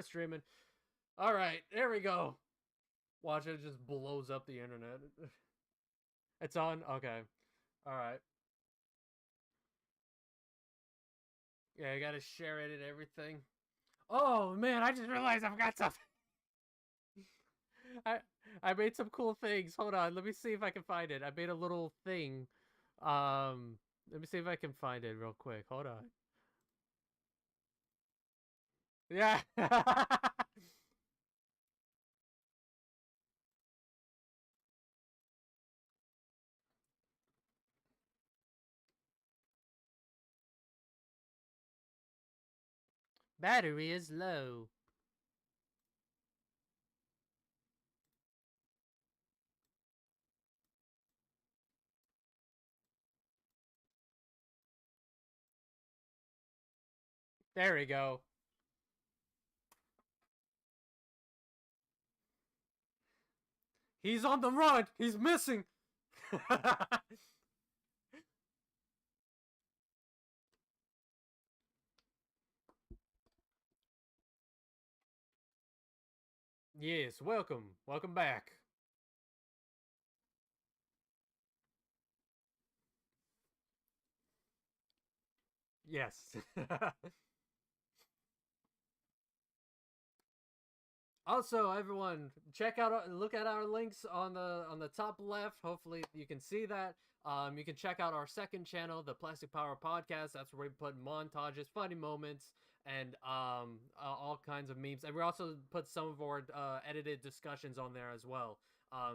start streaming. All right, there we go. Watch it just blows up the internet. It's on? Okay. All right. Yeah, you gotta share it and everything. Oh man, I just realized I forgot something. I I made some cool things. Hold on, let me see if I can find it. I made a little thing. Um, Let me see if I can find it real quick. Hold on. Yeah. Battery is low. There we go. He's on the run. He's missing. Yes, welcome. Welcome back. Yes. Also, everyone, check out, look at our links on the top left. Hopefully, you can see that. You can check out our second channel, the Plastic Power Podcast. That's where we put montages, funny moments, and all kinds of memes. And we also put some of our edited discussions on there as well.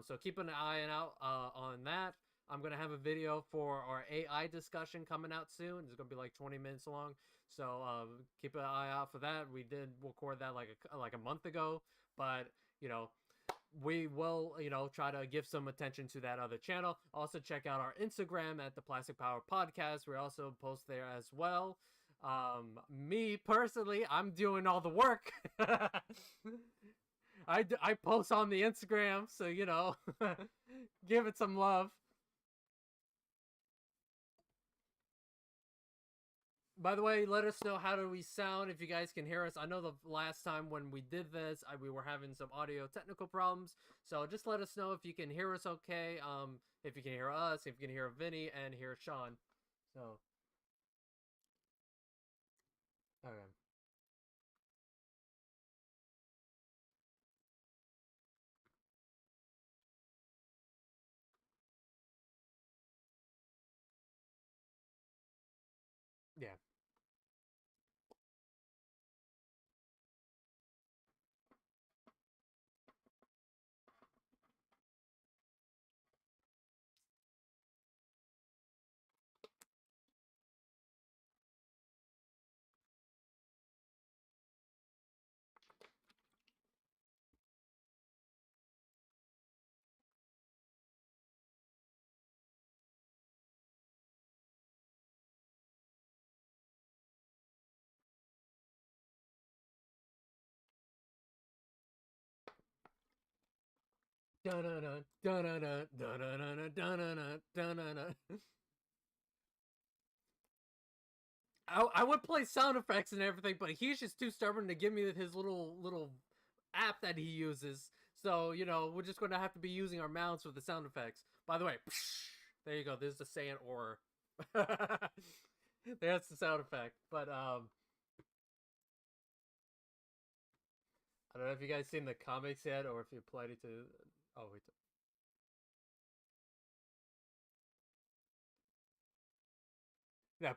So keep an eye out on that. I'm gonna have a video for our AI discussion coming out soon. It's gonna be like 20 minutes long. So keep an eye out for that. We did record that like a month ago, but you know, we will, try to give some attention to that other channel. Also check out our Instagram at the Plastic Power Podcast. We also post there as well. Me personally, I'm doing all the work. I post on the Instagram, so give it some love. By the way, let us know how do we sound, if you guys can hear us. I know the last time when we did this, we were having some audio technical problems. So just let us know if you can hear us okay. If you can hear us, if you can hear Vinny and hear Sean. So, okay. Yeah. Dun-dun-dun, dun-dun-dun, dun-dun-dun, dun-dun-dun, dun-dun-dun. I would play sound effects and everything, but he's just too stubborn to give me his little app that he uses. So, we're just going to have to be using our mouths with the sound effects. By the way, there you go. There's the saying or. That's the sound effect. But I don't know if you guys seen the comics yet or if you played it to. Oh, wait. Yeah.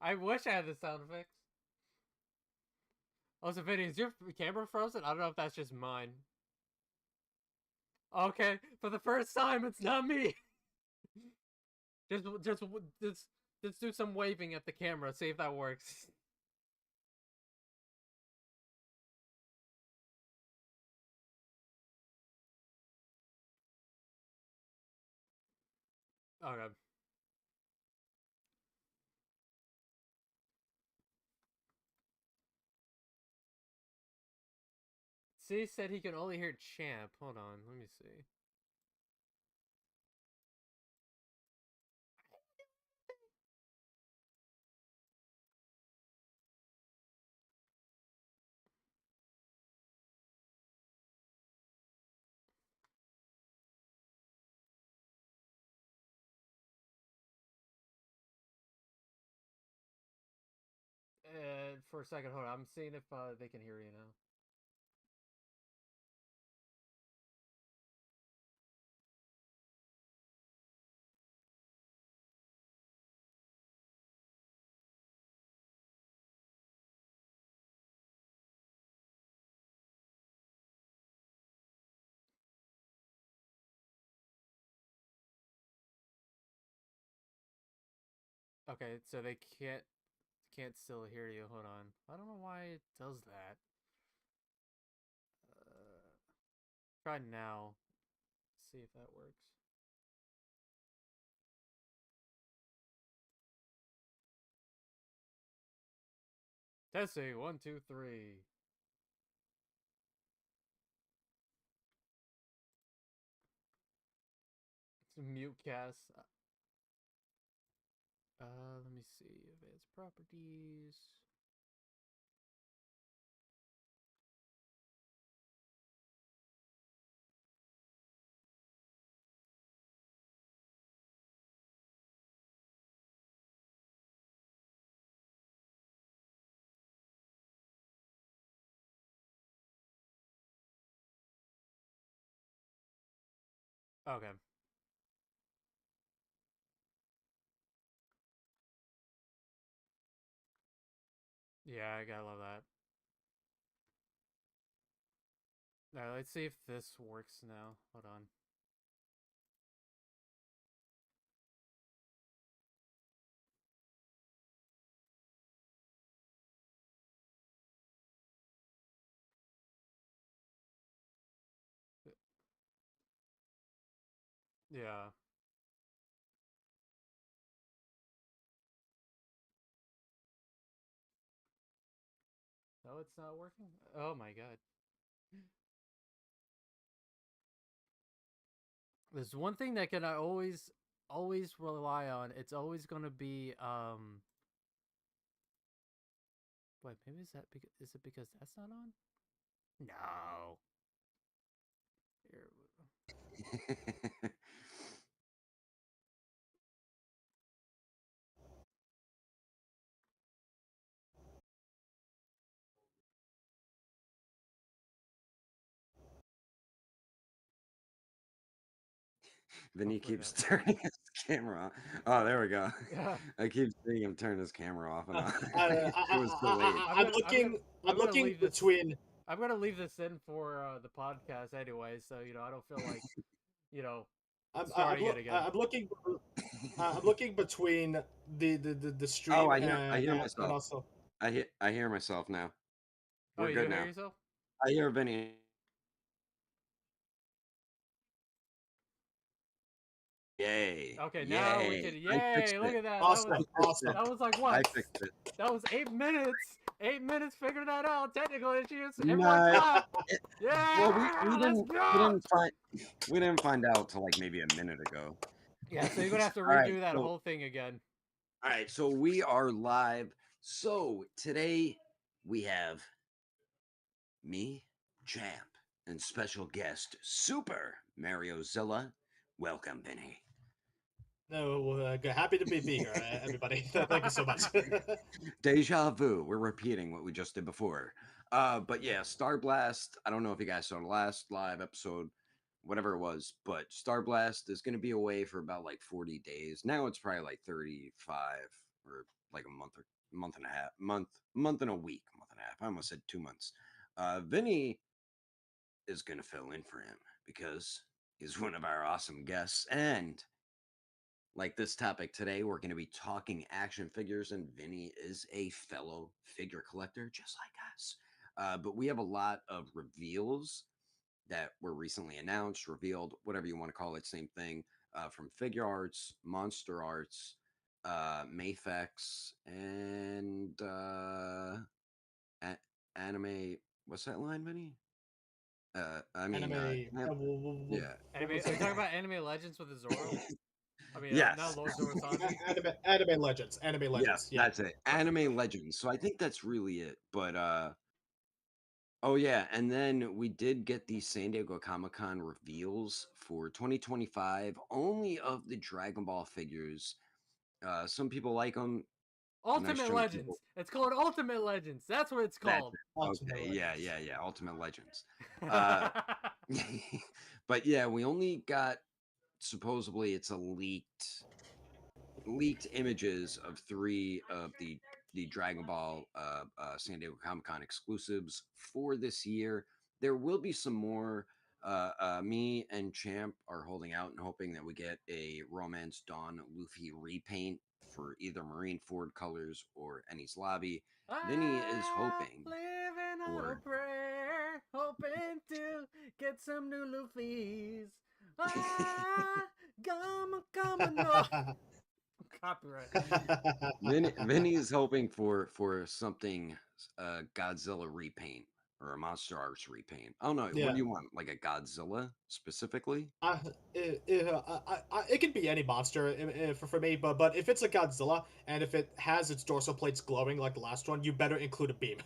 I wish I had the sound effects. Also, Vinny, is your camera frozen? I don't know if that's just mine. Okay, for the first time, it's not me. just, just, just, just do some waving at the camera. See if that works. Okay. C said he can only hear Champ. Hold on, let me see. for a second. Hold on. I'm seeing if they can hear you now. Okay, so they can't still hear you. Hold on. I don't know why it does that. Try now. See if that works. Testing 1, 2, 3. It's a mute cast. Let me see. Advanced properties. Okay. Yeah, I gotta love that. Alright, let's see if this works now. Hold on. Yeah. No, it's not working? Oh my god. There's one thing that can I always rely on. It's always gonna be wait, maybe is it because that's not on? No. Here. Then he Hopefully keeps that works. turning his camera on. Oh, there we go. Yeah. I keep seeing him turn his camera off and Uh, on. I, It was delayed. I'm I'm gonna I'm gonna looking. I'm I'm gonna looking leave this between. I'm gonna leave this in for the podcast anyway, so I don't feel like, you know, starting it again. I'm looking. I'm looking between the Oh, stream I hear and myself. also. I hear myself now. Oh, We're you do good hear now. yourself? I hear Vinny. Yay. Okay, now we can. Yay. I fixed Yay! Look it. at that. I Awesome, fixed it. awesome. That was like what? I fixed it. That was 8 minutes. 8 minutes figuring that out. Technical issues. Everyone No, clap. it, well Yeah, let's we go. didn't find out till like maybe a minute ago. Yeah, so you're gonna have to All right, redo that so whole thing again. we are live. So today we have me, Champ, and special guest Super Mariozilla. Welcome, Vinny. No, happy to be here, everybody. Thank you so much. Deja vu. We're repeating what we just did before. But yeah, Starblast. I don't know if you guys saw the last live episode, whatever it was, but Starblast is going to be away for about like 40 days. Now it's probably like 35 or like month and a half, month and a week, month and a half. I almost said 2 months. Vinny is going to fill in for him because he's one of our awesome guests. And like this topic today, we're going to be talking action figures, and Vinny is a fellow figure collector just like us. But we have a lot of reveals that were recently announced, revealed, whatever you want to call it, same thing, from Figure Arts, Monster Arts, Mafex, and Anime. What's that line, Vinny? I mean, Anime. yeah. What Anime? was Are you it? talking about Anime Legends with the Zoro? I mean, not Yes, Lord Zoro Sanji. Anime Legends. Anime yes, Legends. Yeah. that's it. Anime Legends. So I think that's really it. But oh yeah, and then we did get the San Diego Comic Con reveals for 2025, only of the Dragon Ball figures. Some people like them, Ultimate chunk of Legends. people. It's called Ultimate Legends. That's what it's That's called. it. Okay, yeah. Ultimate Legends. Uh, but yeah, we only got supposedly it's a leaked images of 3 of the Dragon Ball San Diego Comic Con exclusives for this year. There will be some more. Me and Champ are holding out and hoping that we get a Romance Dawn Luffy repaint for either Marineford colors or Ennie's Lobby. Vinny is hoping Living on a for prayer, hoping to get some new Luffy's. Ah, come, no. Copyright. Vinny is hoping for something Godzilla repaint or a Monster Arts repaint. I don't know. What Yeah. do you want? Like a Godzilla specifically? It can be any monster for me, but if it's a Godzilla and if it has its dorsal plates glowing like the last one, you better include a beam.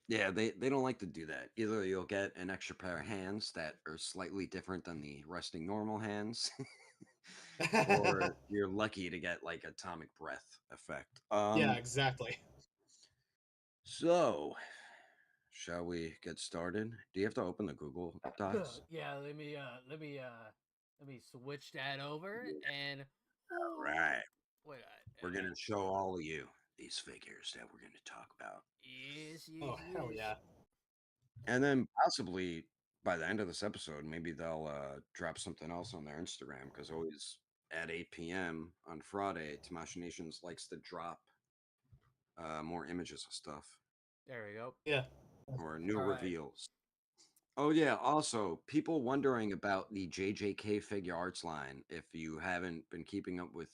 Yeah, they don't like to do that. Either you'll get an extra pair of hands that are slightly different than the resting normal hands, or you're lucky to get like atomic breath effect. Yeah, exactly. So shall we get started? Do you have to open the Google Docs? Yeah, let me switch that over and All right. wait. We're gonna show all of you these figures that we're gonna talk about. Yes, Oh hell yeah. And then possibly by the end of this episode, maybe they'll drop something else on their Instagram because always at 8 p.m. on Friday, Tamashi Nations likes to drop more images of stuff There we go. Yeah. or new All right. reveals. Oh yeah, also people wondering about the JJK figure arts line. If you haven't been keeping up with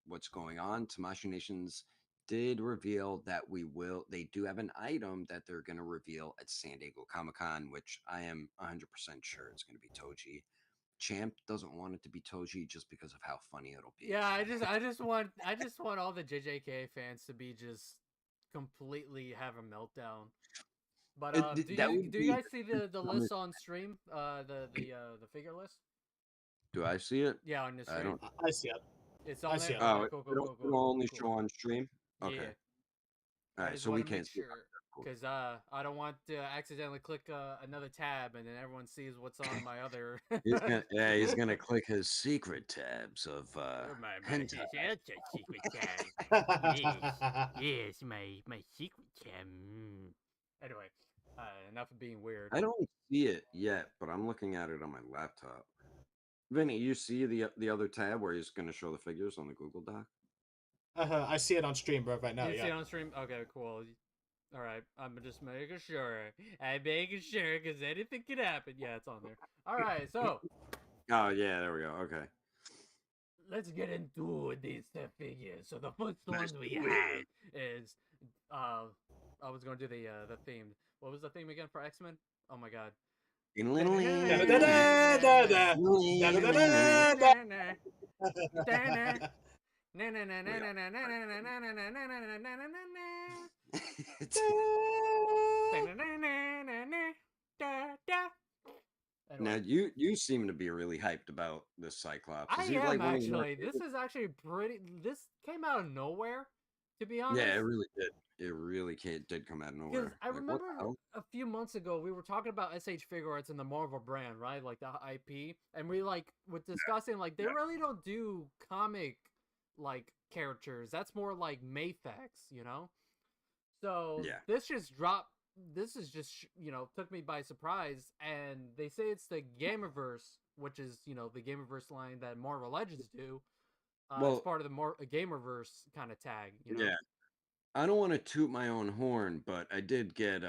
what's going on, Tamashi Nations did reveal that they do have an item that they're going to reveal at San Diego Comic-Con, which I am 100% sure it's going to be Toji. Champ doesn't want it to be Toji just because of how funny it'll be. Yeah, I just want all the JJK fans to be just completely have a meltdown. But do you guys see the list on stream? The figure list? Do I see it? Yeah, on the I stream. don't. I see it. It's on I see there. it. Oh, Okay, cool. it'll only show on stream. Okay. Yeah. All I right, just so we want to can't make see it. sure Cool. because I don't want to accidentally click another tab and then everyone sees what's on my other. He's gonna click his secret tabs of my hentai. secret tab. Yes, my secret tab. Anyway, enough of being weird. I don't see it yet, but I'm looking at it on my laptop. Vinny, you see the other tab where he's going to show the figures on the Google Doc? I see it on stream, bro, right now. You see it Yeah. on stream? Okay, cool. All right, I'm just making sure. I'm making sure because anything can happen. Yeah, it's on there. All right, so Oh yeah, there we go. Okay. let's get into these figures. So the first Nice one we to have is I was going to do the theme. What was the theme again for X-Men? Oh my god. Now you seem to be really hyped about this Cyclops. I Is he am like one of your actually. This favorites? is actually pretty. This came out of nowhere, to be honest. Yeah, it really did. It really did come out of Because nowhere. I Like, what remember the hell? a few months ago we were talking about SH Figure Arts and the Marvel brand, right? Like the IP, and we like were discussing like they really don't do comic like characters. That's more like Mayfex, you know. So Yeah. this just dropped. This is just took me by surprise, and they say it's the Gamerverse, which is the Gamerverse line that Marvel Legends do. It's part of the Gamerverse kind of tag, Yeah. I don't want to toot my own horn, but I did get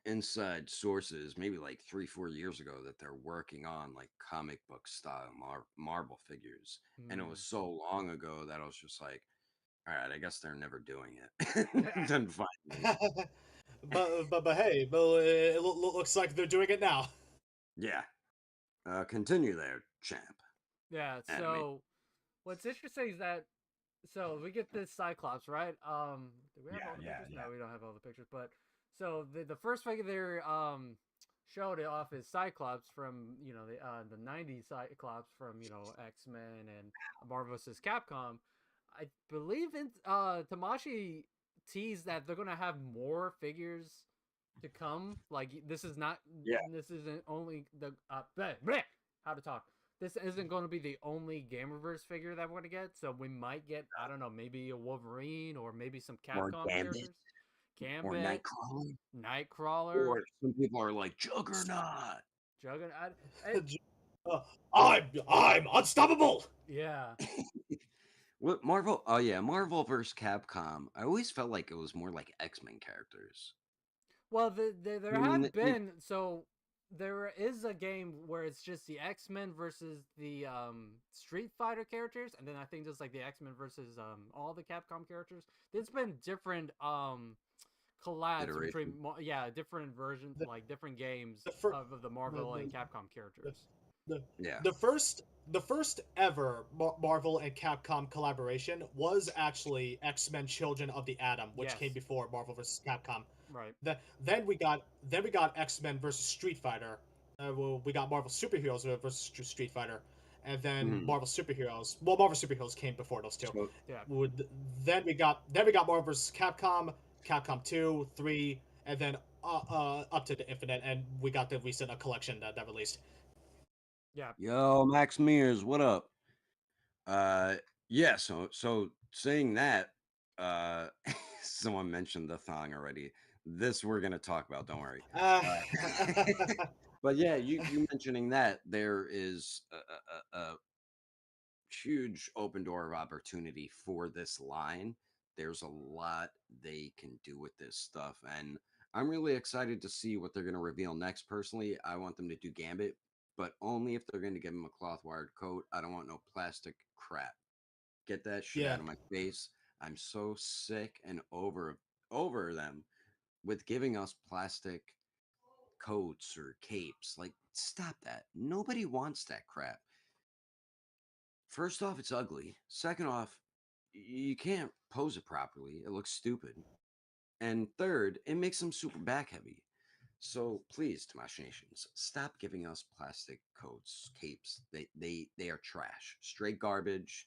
inside sources maybe like 3-4 years ago that they're working on like comic book style Marvel figures, and it was so long ago that I was just like, all right, I guess they're never doing it. Then finally, but hey, it looks like they're doing it now. yeah. Continue there, champ. Yeah. Anime. So what's interesting is that we get this Cyclops, right? Do we have all the pictures? Yeah. No, we don't have all the pictures. But so the first figure there showed it off is Cyclops from the '90s Cyclops from X-Men and Marvel vs. Capcom. I believe in Tamashi teased that they're gonna have more figures to come. Like this is not Yeah. this isn't only the bleh, bleh, how to talk. This isn't going to be the only Gamerverse figure that we're gonna get. So we might get I don't know maybe a Wolverine or maybe some Or Capcom Gambit, characters. or Gambit, Nightcrawler, Nightcrawler, or some people are like Juggernaut. Juggernaut. Uh, I'm unstoppable. Yeah. What Marvel? Oh yeah, Marvel versus Capcom. I always felt like it was more like X-Men characters. Well, I there mean, have been so there is a game where it's just the X Men versus the Street Fighter characters, and then I think just like the X Men versus all the Capcom characters. There's been different collabs between iteration. yeah different versions The, like different games the, fir- of the Marvel and Capcom the, characters. the, Yeah. the first ever Marvel and Capcom collaboration was actually X-Men Children of the Atom, which Yes, came before Marvel vs. Capcom. right. Then we got X-Men versus Street Fighter. Well, we got Marvel Superheroes versus Street Fighter, and then Mhm. Marvel Superheroes. Well, Marvel Superheroes came before those two. So Yeah, Then we got Marvel vs. Capcom, Capcom 2, 3, and then up to the Infinite, and we got the recent collection that released. yeah. yo, Max Mears, what up? Uh, yeah. So saying that, uh, someone mentioned the thong already. This we're gonna talk about. Don't worry. Uh, But yeah, you mentioning that there is a huge open door of opportunity for this line. There's a lot they can do with this stuff, and I'm really excited to see what they're going to reveal next. Personally, I want them to do Gambit, but only if they're going to give him a cloth wired coat. I don't want no plastic crap. Get that shit yeah, out of my face. I'm so sick and over them with giving us plastic coats or capes. Like, stop that. Nobody wants that crap. First off, it's ugly. Second off, you can't pose it properly. It looks stupid. And third, it makes them super back heavy. So please, Tamashii Nations, stop giving us plastic coats, capes. They are trash. Straight garbage.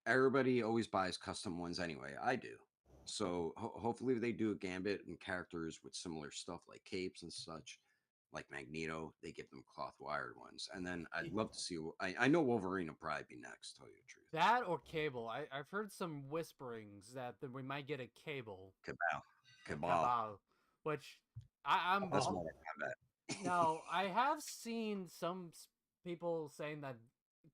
Everybody always buys custom ones anyway. I do. So hopefully they do a Gambit and characters with similar stuff like capes and such, like Magneto. They give them cloth wired ones, and then I'd love to see. I know Wolverine will probably be next. Tell you the truth. That or Cable. I've heard some whisperings that we might get a Cable, Cabal, a Cabal. Cabal, which I'm That's well, Mortal Kombat. now I have seen some people saying that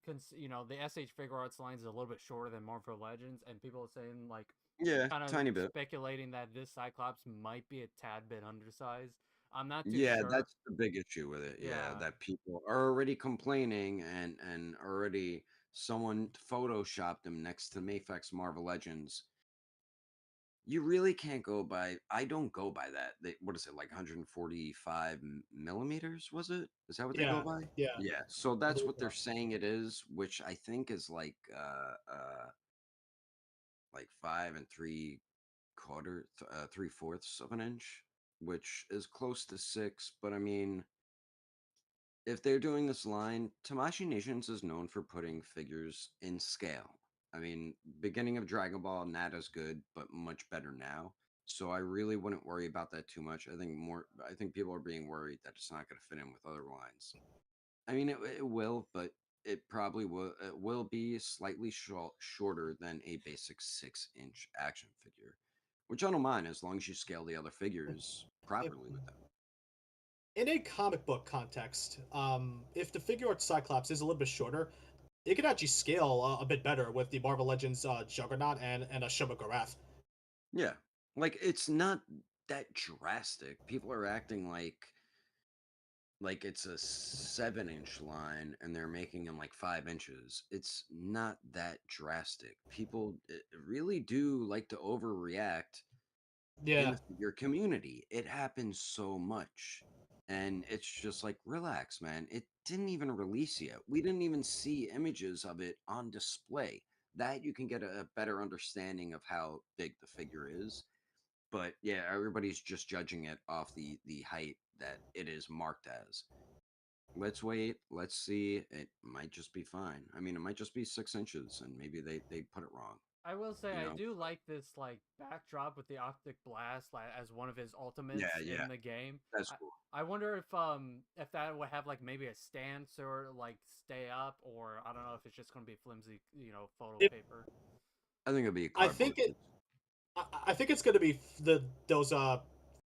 the SH figure arts line is a little bit shorter than Marvel Legends, and people are saying like Yeah, kind of tiny bit. speculating that this Cyclops might be a tad bit undersized. I'm not too Yeah, sure. that's the big issue with it. Yeah, Yeah, that people are already complaining and already someone photoshopped him next to Mafex Marvel Legends. You really can't go by. I don't go by that. What is it like 145 millimeters? Was it? Is that what they go yeah, by? yeah. Yeah. So I that's believe what they're so. saying it is, which I think is like 5 and 3/4, 3/4 of an inch, which is close to 6. But I mean, if they're doing this line, Tamashii Nations is known for putting figures in scale. I mean, beginning of Dragon Ball, not as good, but much better now. So I really wouldn't worry about that too much. I think people are being worried that it's not going to fit in with other lines. I mean, it will, but it will be slightly shorter than a basic 6-inch action figure, which I don't mind as long as you scale the other figures If, properly with them. in a comic book context, if the figure art Cyclops is a little bit shorter, it could actually scale a bit better with the Marvel Legends Juggernaut and a Shuma Gorath. Yeah, like it's not that drastic. People are acting like it's a 7-inch line and they're making them like 5 inches. It's not that drastic. People really do like to overreact in Yeah, the figure community. It happens so much. And it's just like, relax, man. It didn't even release yet. We didn't even see images of it on display. That you can get a better understanding of how big the figure is. But yeah, everybody's just judging it off the height that it is marked as. Let's wait. Let's see. It might just be fine. I mean, it might just be 6 inches, and maybe they put it wrong. I will say You I know? do like this like backdrop with the optic blast like as one of his ultimates Yeah. in the game. That's I, cool. I wonder if that would have like maybe a stance or like stay up, or I don't know if it's just gonna be flimsy, photo It, paper. I think it'll be a I cardboard. think it. I think it's gonna be those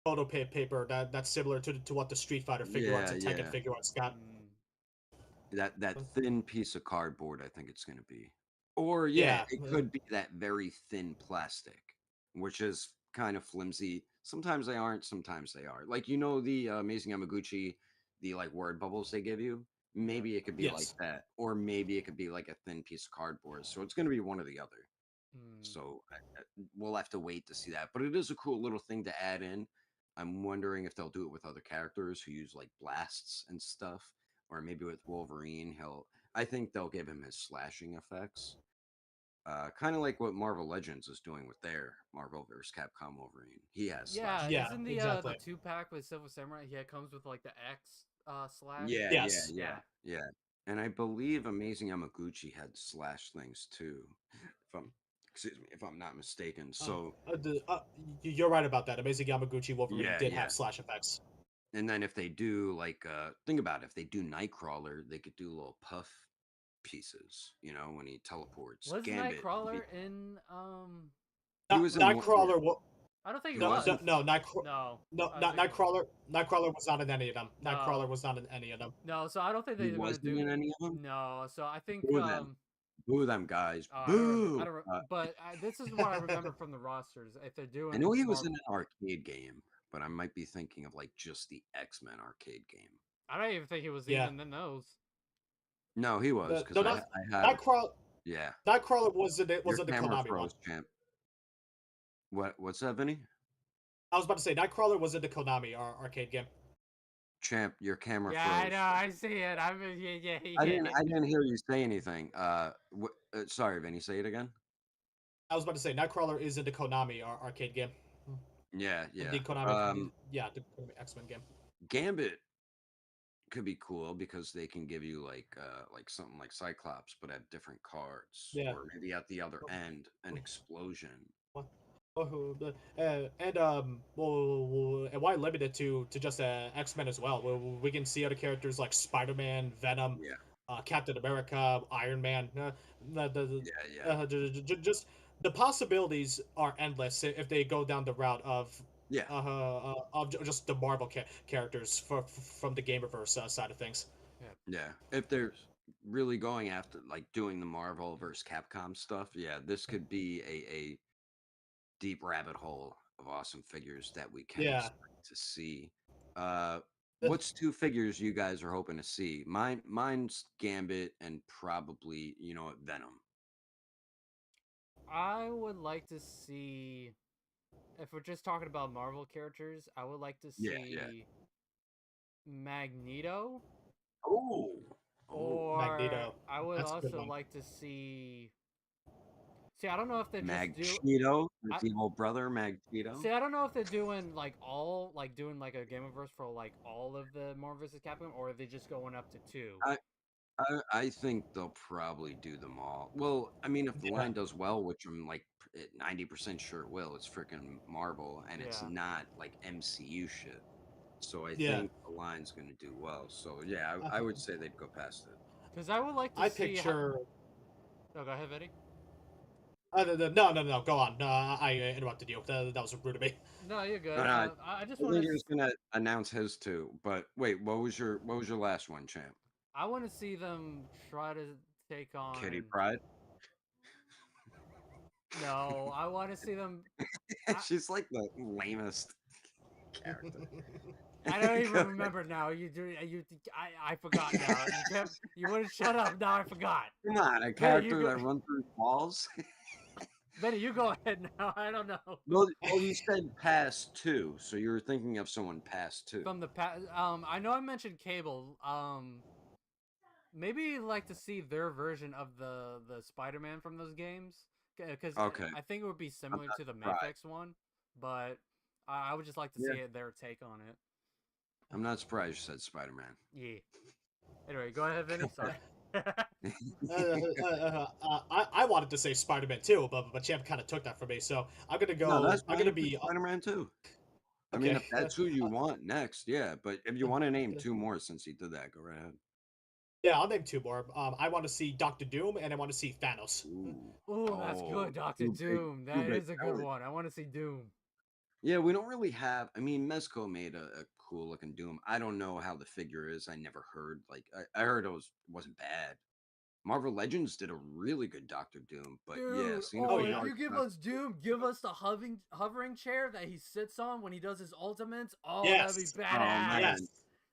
photo paper that's similar to what the Street Fighter figure arts Yeah, and Tekken yeah. figure arts got. Mm, That thin piece of cardboard, I think it's gonna be. Or yeah, Yeah, it could be that very thin plastic, which is kind of flimsy. Sometimes they aren't, sometimes they are. Like the Amazing Yamaguchi, the like word bubbles they give you. yeah. Maybe it could be like yes. that, or maybe it could be like a thin piece of cardboard. So it's gonna be one or the other. Mm. So we'll have to wait to see that. But it is a cool little thing to add in. I'm wondering if they'll do it with other characters who use like blasts and stuff, or maybe with Wolverine. I think they'll give him his slashing effects, kind of like what Marvel Legends is doing with their Marvel vs. Capcom Wolverine. He has Yeah, slashing. Yeah, isn't the exactly. 2-pack with Silver Samurai? Yeah, it comes with like the X slash. Yeah, yeah, Yes. yeah, Yeah. yeah. And I believe Amazing Yamaguchi had slash things too, if I'm excuse me, if I'm not mistaken. So You're right about that. Amazing Yamaguchi Wolverine yeah, did yeah. have slash effects. And then if they do like think about it, if they do Nightcrawler, they could do little puff pieces, when he teleports. Was Gambit. Nightcrawler in He was in one, yeah. Nightcrawler. I don't think he He No, was no, was. in no, No. no, I not think Nightcrawler. Nightcrawler was not in any of them. no. Nightcrawler was not in any of them. No, so I don't think he they're gonna wasn't do in any of them. no, so I think Boo them. Boo them guys. I Boo. don't but this is what I remember from the rosters. If they're I doing know he was in Marvel, an arcade game, but I might be thinking of like just the X-Men arcade game. I don't even think he was Yeah. even in those. No, he was because No, I not have Nightcrawler. yeah. Nightcrawler was in Your the camera Konami one. froze, champ. What's that, Vinny? I was about to say Nightcrawler was in the Konami arcade game. Champ, your camera Yeah, I froze. know, I see it. I mean, yeah. I didn't hear you say anything. Sorry, Vinny, say it again. I was about to say Nightcrawler is in the Konami arcade game. Yeah, The yeah. Konami, yeah, the Konami X-Men game. Gambit could be cool because they can give you like something like Cyclops, but at different cards, Yeah. or maybe at the other end, an explosion. And why limit it to just X-Men as well? We can see other characters like Spider-Man, Venom, Yeah, Captain America, Iron Man. yeah. Just the possibilities are endless if they go down the route Yeah. just the Marvel characters from the Gamerverse side of things. Yeah. If they're really going after like doing the Marvel versus Capcom stuff, yeah, this could be a deep rabbit hole of awesome figures that we can Yeah. expect to see. What's two figures you guys are hoping to see? Mine's Gambit and probably, Venom. I would like to see, if we're just talking about Marvel characters, I would like to Yeah, see yeah. Magneto, Oh. or Magneto. I would That's a good also one. like to see. See, I don't know if they're just do. Magneto, I, his evil brother, Magneto. See, I don't know if they're doing like doing like a Gameverse for like all of the Marvel vs. Capcom, or are they just going up to 2? I think they'll probably do them all. Well, I mean, if the Yeah. line does well, which I'm like 90% sure it will, it's freaking Marvel, and it's Yeah. not like MCU shit. So I Yeah. think the line's going to do well. So yeah, I would say they'd go past it. Because I would like to I see. picture. Oh, go ahead, Eddie. No. Go on. I interrupted you. That was rude of me. No, you're good. But I I just think want he to. was going to announce his too. But wait, what was your last one, champ? I want to see them try to take on. Kitty Pryde. No, I want to see them. She's like the lamest character. I don't even remember now. I forgot now. You wouldn't shut up. Now I forgot. Come on, a character that runs through walls. Benny, you go ahead now. I don't know. Well, you said past 2, so you were thinking of someone past 2. From the past, I know I mentioned Cable. Maybe like to see their version of the Spider-Man from those games, because Okay. I think it would be similar to the surprised. Mayfix one, but I would just like to see their take on it. I'm not surprised you said Spider-Man. Yeah. Anyway, go ahead, Vinny. Sorry. I wanted to say Spider-Man 2, but Champ kind of took that from me. So I'm gonna No, go. that's I'm fine. gonna You pick be Spider-Man too. I mean, okay. if that's who you want next, yeah. But if you want to name Uh, two more since you did that, go right ahead. Yeah, I'll name two more. I want to see Doctor Doom and I want to see Thanos. Ooh. Oh, that's Oh, good, Doctor two big, Doom. two That big is a good talent. one. I want to see Doom. Yeah, we don't really have. I mean, Mezco made a cool looking Doom. I don't know how the figure is. I never heard. Like, I heard wasn't bad. Marvel Legends did a really good Doctor Doom, but yeah, Dude, seeing a Oh oh, figure if yeah, you art's give not us Doom, give us the hovering chair that he sits on when he does his ultimates. Oh, that'd be yes, Oh badass. man, yes,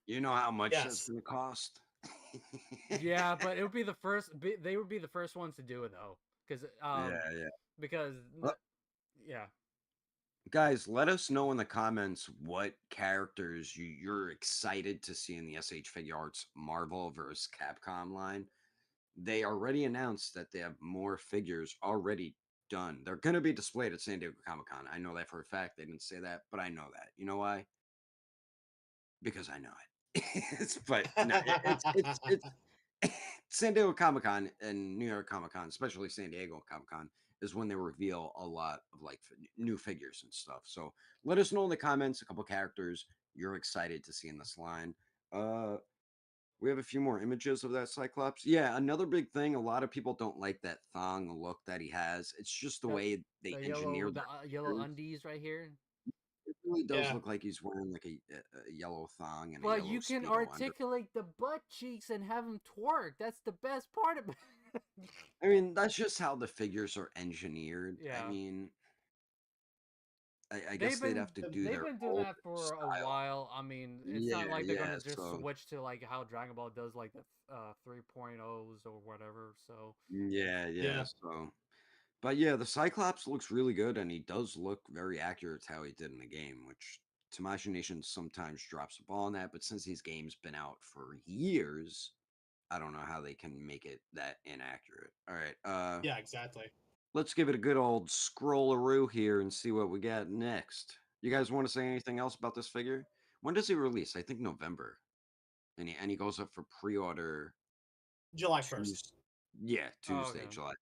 you know how much that's yes. gonna cost? Yeah, but it would be the first. They would be the first ones to do it though, Yeah, yeah. because Well, yeah. guys, let us know in the comments what characters you're excited to see in the SH Figure Arts Marvel vs. Capcom line. They already announced that they have more figures already done. They're going to be displayed at San Diego Comic Con. I know that for a fact. They didn't say that, but I know that. You know why? Because I know it. But no, it's San Diego Comic Con and New York Comic Con, especially San Diego Comic Con, is when they reveal a lot of like new figures and stuff. So let us know in the comments a couple characters you're excited to see in this line. Uh, we have a few more images of that Cyclops. Yeah, another big thing. A lot of people don't like that thong look that he has. It's just the The way they engineered the the yellow figures. undies right here. It really does Yeah, look like he's wearing like a yellow thong and a But yellow you can speedo under. articulate the butt cheeks and have him twerk. That's the best part of it. I mean, that's just how the figures are engineered. I Yeah. mean, I guess they'd have to do They've their been doing own that for a style. while. I mean, it's not Yeah, like they're yeah. gonna just So switch to like how Dragon Ball does like the 3.0s or whatever. So yeah, yeah. yeah, So, but yeah, the Cyclops looks really good, and he does look very accurate to how he did in the game, which Tamashii Nation sometimes drops the ball on that. But since these games been out for years, I don't know how they can make it that inaccurate. All right, yeah, exactly. let's give it a good old scrollaroo here and see what we got next. You guys want to say anything else about this figure? When does he release? I think November, and he goes up for pre-order July 1st. Tuesday. Yeah, oh, Tuesday, okay. July.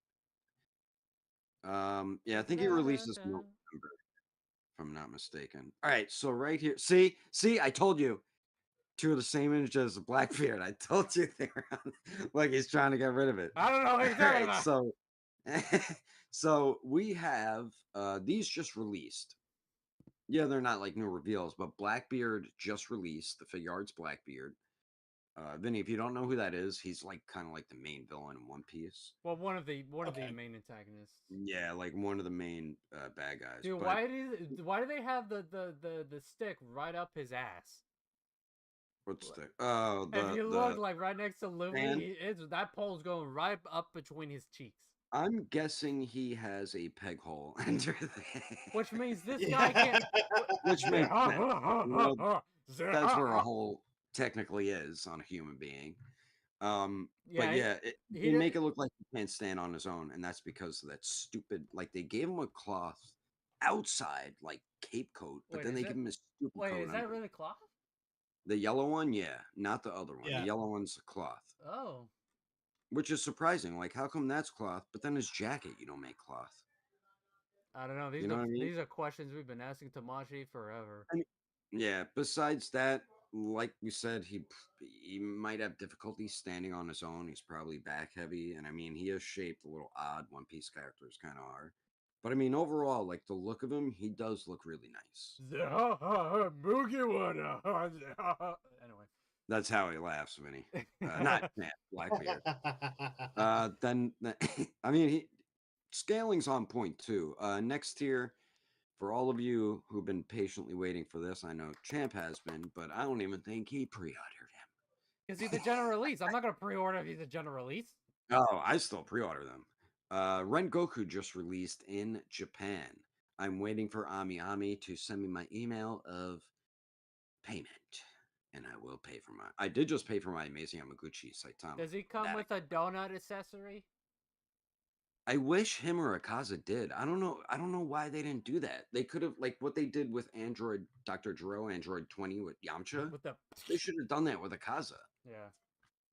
Yeah, I think he releases November, if I'm not mistaken. All right, so right here, see, I told you, two of the same image as Blackbeard. I told you they were on, like he's trying to get rid of it. I don't know what you're All talking right, about. so so we have these just released. Yeah, they're not like new reveals, but Blackbeard just released the figure arts Blackbeard. Vinny, if you don't know who that is, he's like kind of like the main villain in One Piece. Well, one of the Okay. main antagonists. Yeah, like one of the main bad guys. Dude, But why do they have the stick right up his ass? what's the oh If you look the like right next to fan? Luffy, it's that pole's going right up between his cheeks. I'm guessing he has a peg hole under there, Which means this guy Yeah. can't. which makes sense. You know, that's where a hole technically is on a human being. But Yeah, yeah, he they did. make it look like he can't stand on his own, and that's because of that stupid. Like they gave him a cloth outside, like cape coat, but Wait, then they give him a stupid wait, coat is that under. really cloth? The yellow one, yeah, not the other one. The Yeah. yellow one's a cloth, Oh, which is surprising. Like, how come that's cloth, but then his jacket you don't make cloth? I don't know. You know what I mean? These are questions we've been asking Tamashi forever. I mean, yeah. Besides that, like we said, he might have difficulty standing on his own. He's probably back heavy, and I mean, he is shaped a little odd. One Piece characters kind of are, but I mean, overall, like the look of him, he does look really nice. Anyway. That's how he laughs, Vinny. Not Matt Blackbeard. Then I mean, scaling's on point too. Next tier. For all of you who've been patiently waiting for this, I know Champ has been, but I don't even think he pre-ordered Is he the general release? I'm not gonna pre-order if he's a general release. him. Oh, I still pre-order them. Ren Goku just released in Japan. I'm waiting for Ami Ami to send me my email of payment, and I will pay for my. I did just pay for my Amazing Yamaguchi Saitama. Does he come That with a donut accessory? I wish him or Akaza did. I don't know. I don't know why they didn't do that. They could have like what they did with Android Dr. Jiro, Android 20 with Yamcha. With the They should have done that with Akaza. yeah.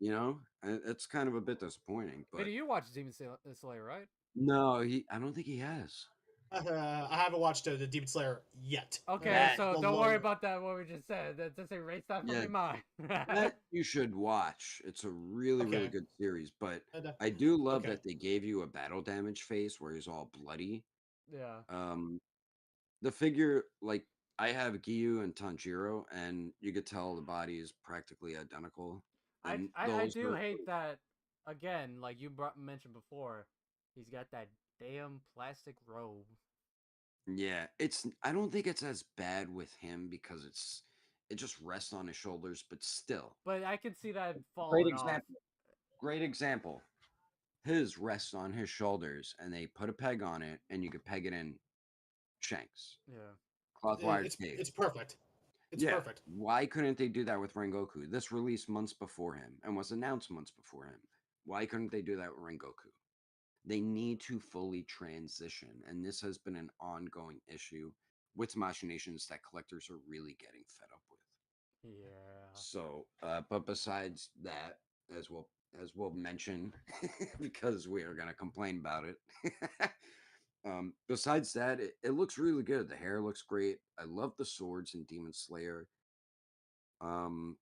You know, it's kind of a bit disappointing. But Vinny, you watched Demon Slayer, right? no, I don't think he has. I haven't watched the Demon Slayer yet. Okay, That so Well, don't worry about that. What we just said. That just erase that from yeah, your mind. that you should watch. It's a really, really okay. good series. But And, I do love okay. that they gave you a battle damage face where he's all bloody. Yeah. The figure, like, I have Giyu and Tanjiro, and you could tell the body is practically identical. I, And I I those do are, hate that. Again, like you mentioned before, he's got that damn plastic robe. yeah, I don't think it's as bad with him because it just rests on his shoulders, but still. But I can see that Great falling off. example. Great example. His rests on his shoulders, and they put a peg on it, and you could peg it in Shanks. Yeah. Cloth wired cage. It's perfect. It's Yeah. perfect. Why couldn't they do that with Rengoku? This released months before him and was announced months before him. Why couldn't they do that with Rengoku? They need to fully transition, and this has been an ongoing issue with machinations that collectors are really getting fed up with. Yeah. So, but besides that, as we'll mention, because we are gonna complain about it. Besides that, it looks really good. The hair looks great. I love the swords in Demon Slayer. Um,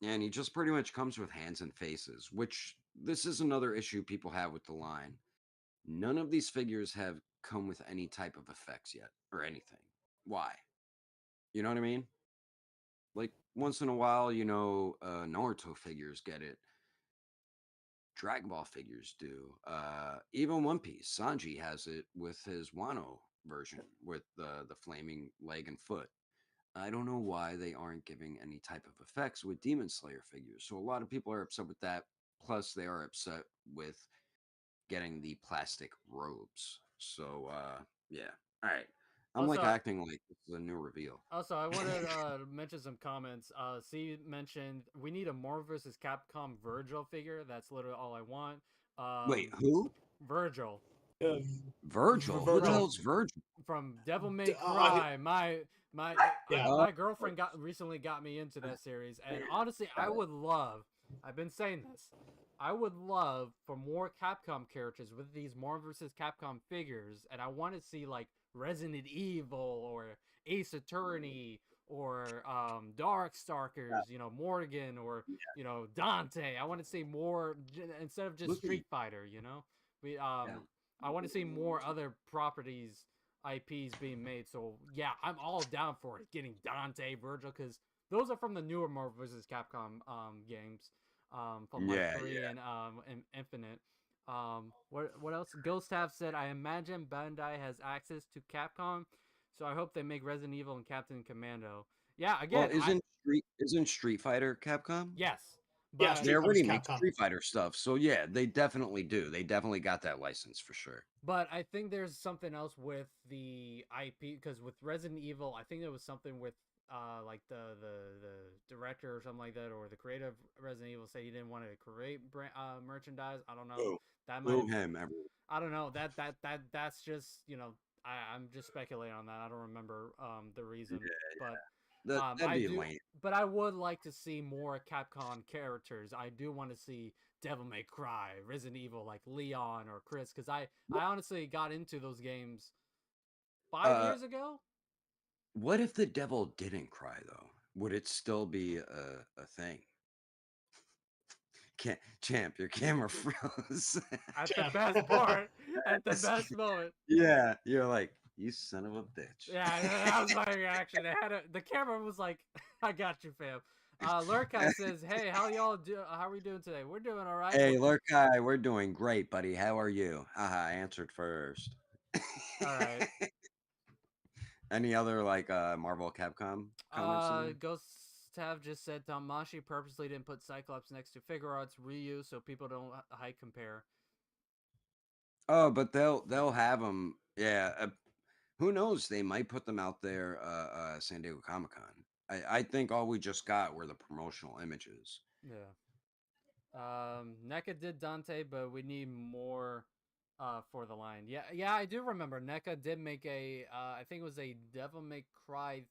and he just pretty much comes with hands and faces, which this is another issue people have with the line. None of these figures have come with any type of effects yet or anything. Why? You know what I mean? Like once in a while, Naruto figures get it. Dragon Ball figures do. Even One Piece, Sanji has it with his Wano version with the flaming leg and foot. I don't know why they aren't giving any type of effects with Demon Slayer figures. So a lot of people are upset with that. Plus, they are upset with getting the plastic robes. So yeah. All right. I'm like Also, acting like this is a new reveal. I wanted to mention some comments. C mentioned we need a Marvel vs. Capcom Virgil figure. That's literally all I want. Wait, Um, who? Virgil Uh, Virgil? Who the Virgil. hell's Virgil? from Devil May Uh, Cry. yeah. Uh, My girlfriend recently got me into that series, and honestly, I would love. I've been saying this. I would love for more Capcom characters with these Marvel vs. Capcom figures, and I want to see like Resident Evil or Ace Attorney or Darkstalkers, Morgan or Dante. I want to see more instead of just Look at you. Street Fighter. We Yeah. I want to see more other properties, IPs being made. So yeah, I'm all down for it. Getting Dante, Virgil, because those are from the newer Marvel vs. Capcom games, from like Yeah, 3 yeah. and Infinite. What else? Ghost have said, I imagine Bandai has access to Capcom, so I hope they make Resident Evil and Captain Commando. Yeah, Well, again, isn't Street Fighter Capcom? yes, Yeah, but They Street Fighter's already make Capcom. Street Fighter stuff, so yeah, they definitely do. They definitely got that license for sure. But I think there's something else with the IP because with Resident Evil, I think there was something with like the director or something like that, or the creator of Resident Evil said he didn't want to create merchandise. I don't know. Oh, That might boo have. him, everyone. I don't know. That's just I'm just speculating on that. I don't remember the reason, but That'd I be do. lame. But I would like to see more Capcom characters. I do want to see Devil May Cry, Resident Evil, like Leon or Chris, because I honestly got into those games 5 years ago. What if the devil didn't cry though? Would it still be a thing? Champ, your camera froze. At the Champ. best part, at the best moment. Yeah, you're like, you son of a bitch. Yeah, that was my reaction. The camera was like, "I got you, fam." Lurkai says, "Hey, how y'all do? How are we doing today? We're doing all right. Hey, Lurkai, we're doing great, buddy. How are you? Haha, I answered first. All right." Any other like Marvel Capcom comments in there? Ghost Tav just said Tamashi purposely didn't put Cyclops next to Figure Arts Ryu so people don't height compare. Oh, but they'll have them. Yeah, who knows? They might put them out there. San Diego Comic Con. I think all we just got were the promotional images. Yeah. NECA did Dante, but we need more for the line. Yeah, I do remember NECA did make a I think it was a Devil May Cry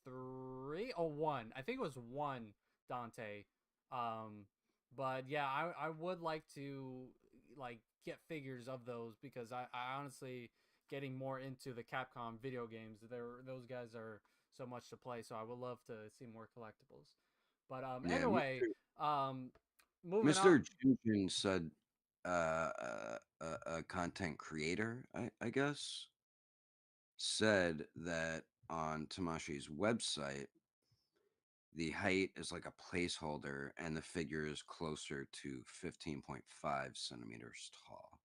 3 or 1. I think it was 1 Dante But yeah, I would like to like get figures of those because I honestly getting more into the Capcom video games. Those guys are so much to play, so I would love to see more collectibles. But Yeah, anyway, um, moving on. Mr. Jinjin said, a content creator, I guess, said that on Tamashi's website, the height is like a placeholder and the figure is closer to 15.5 centimeters tall.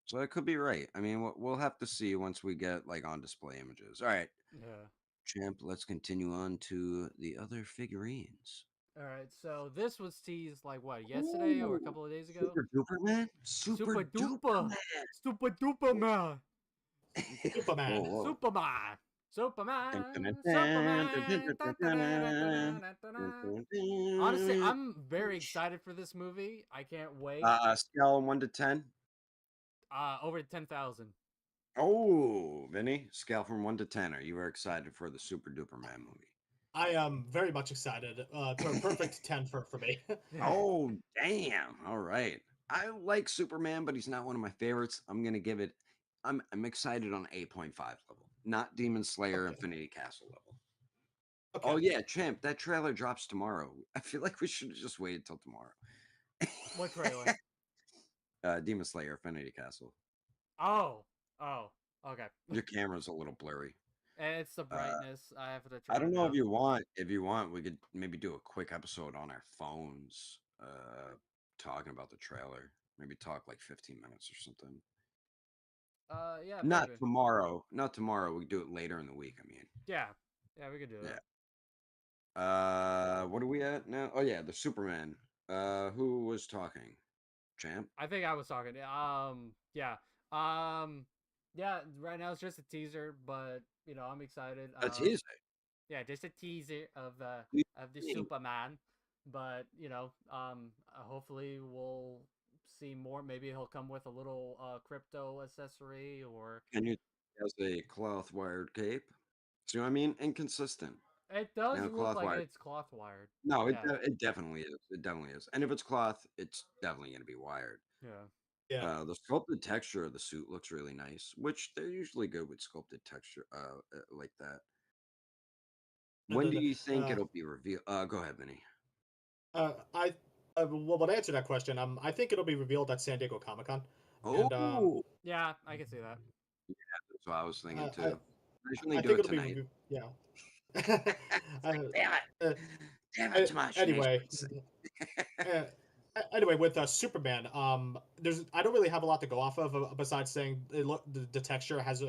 So that could be right. I mean, we'll have to see once we get like on display images. All right, Yeah. champ, let's continue on to the other figurines. All right. So this was teased like what, yesterday or a Ooh, couple of days ago? Super Duper Man? Super Super Duper duper, Man. super duper man, Whoa, Superman. whoa. Superman, Dun, dun, dun, Superman, dun, dun, dun, Superman. dun, Da, dun, da, da, da, da, dun, da, da, dun, da. dun, Honestly, dun. I'm very excited for this movie. I can't wait. Scale 1 to 10. Over 10,000. Oh, Vinny, scale from 1 to 10. Are you excited for the Super Duper Man movie? I am very much excited. Perfect 10 for me. Oh, damn. All right. I like Superman, but he's not one of my favorites. I'm gonna give it. I'm excited on 8.5 level, not Demon Slayer Okay. Infinity Castle level. Okay. Oh yeah, champ. That trailer drops tomorrow. I feel like we should have just waited till tomorrow. What trailer? Demon Slayer Infinity Castle. Oh, oh, okay. Your camera's a little blurry. It's the Uh, brightness. I have to I turn don't it know if down. you want. If you want, we could maybe do a quick episode on our phones, talking about the trailer. Maybe talk like 15 minutes or something. Yeah, Not maybe. tomorrow. Not tomorrow. We do it later in the week. I mean, Yeah, yeah, we could do yeah. that. What are we at now? Oh yeah, the Superman. Who was talking? Champ. I think I was talking. Yeah. Um, yeah. Right now it's just a teaser, but I'm excited. That's easy. Yeah, just a teaser of the Can Superman, but hopefully we'll see more. Maybe he'll come with a little crypto accessory, or you has a cloth wired cape? See what I mean? Inconsistent. it does Now look cloth like wired. it's cloth wired. No, Yeah, it definitely is. It definitely is. And if it's cloth, it's definitely going to be wired. yeah. Yeah. The sculpted texture of the suit looks really nice, which they're usually good with sculpted texture, like that. When do you think Uh, it'll be revealed? Go ahead, Vinny. I well, to answer that question, I think it'll be revealed at San Diego Comic Con, and Oh, Yeah, I can see that. that's what I was thinking I, too. Why shouldn't they I do think it it'll be tonight? yeah. It's uh, like, uh, damn it, Tomash, you need anyway, to uh, anyway, with Superman, there's I don't really have a lot to go off of besides saying the texture has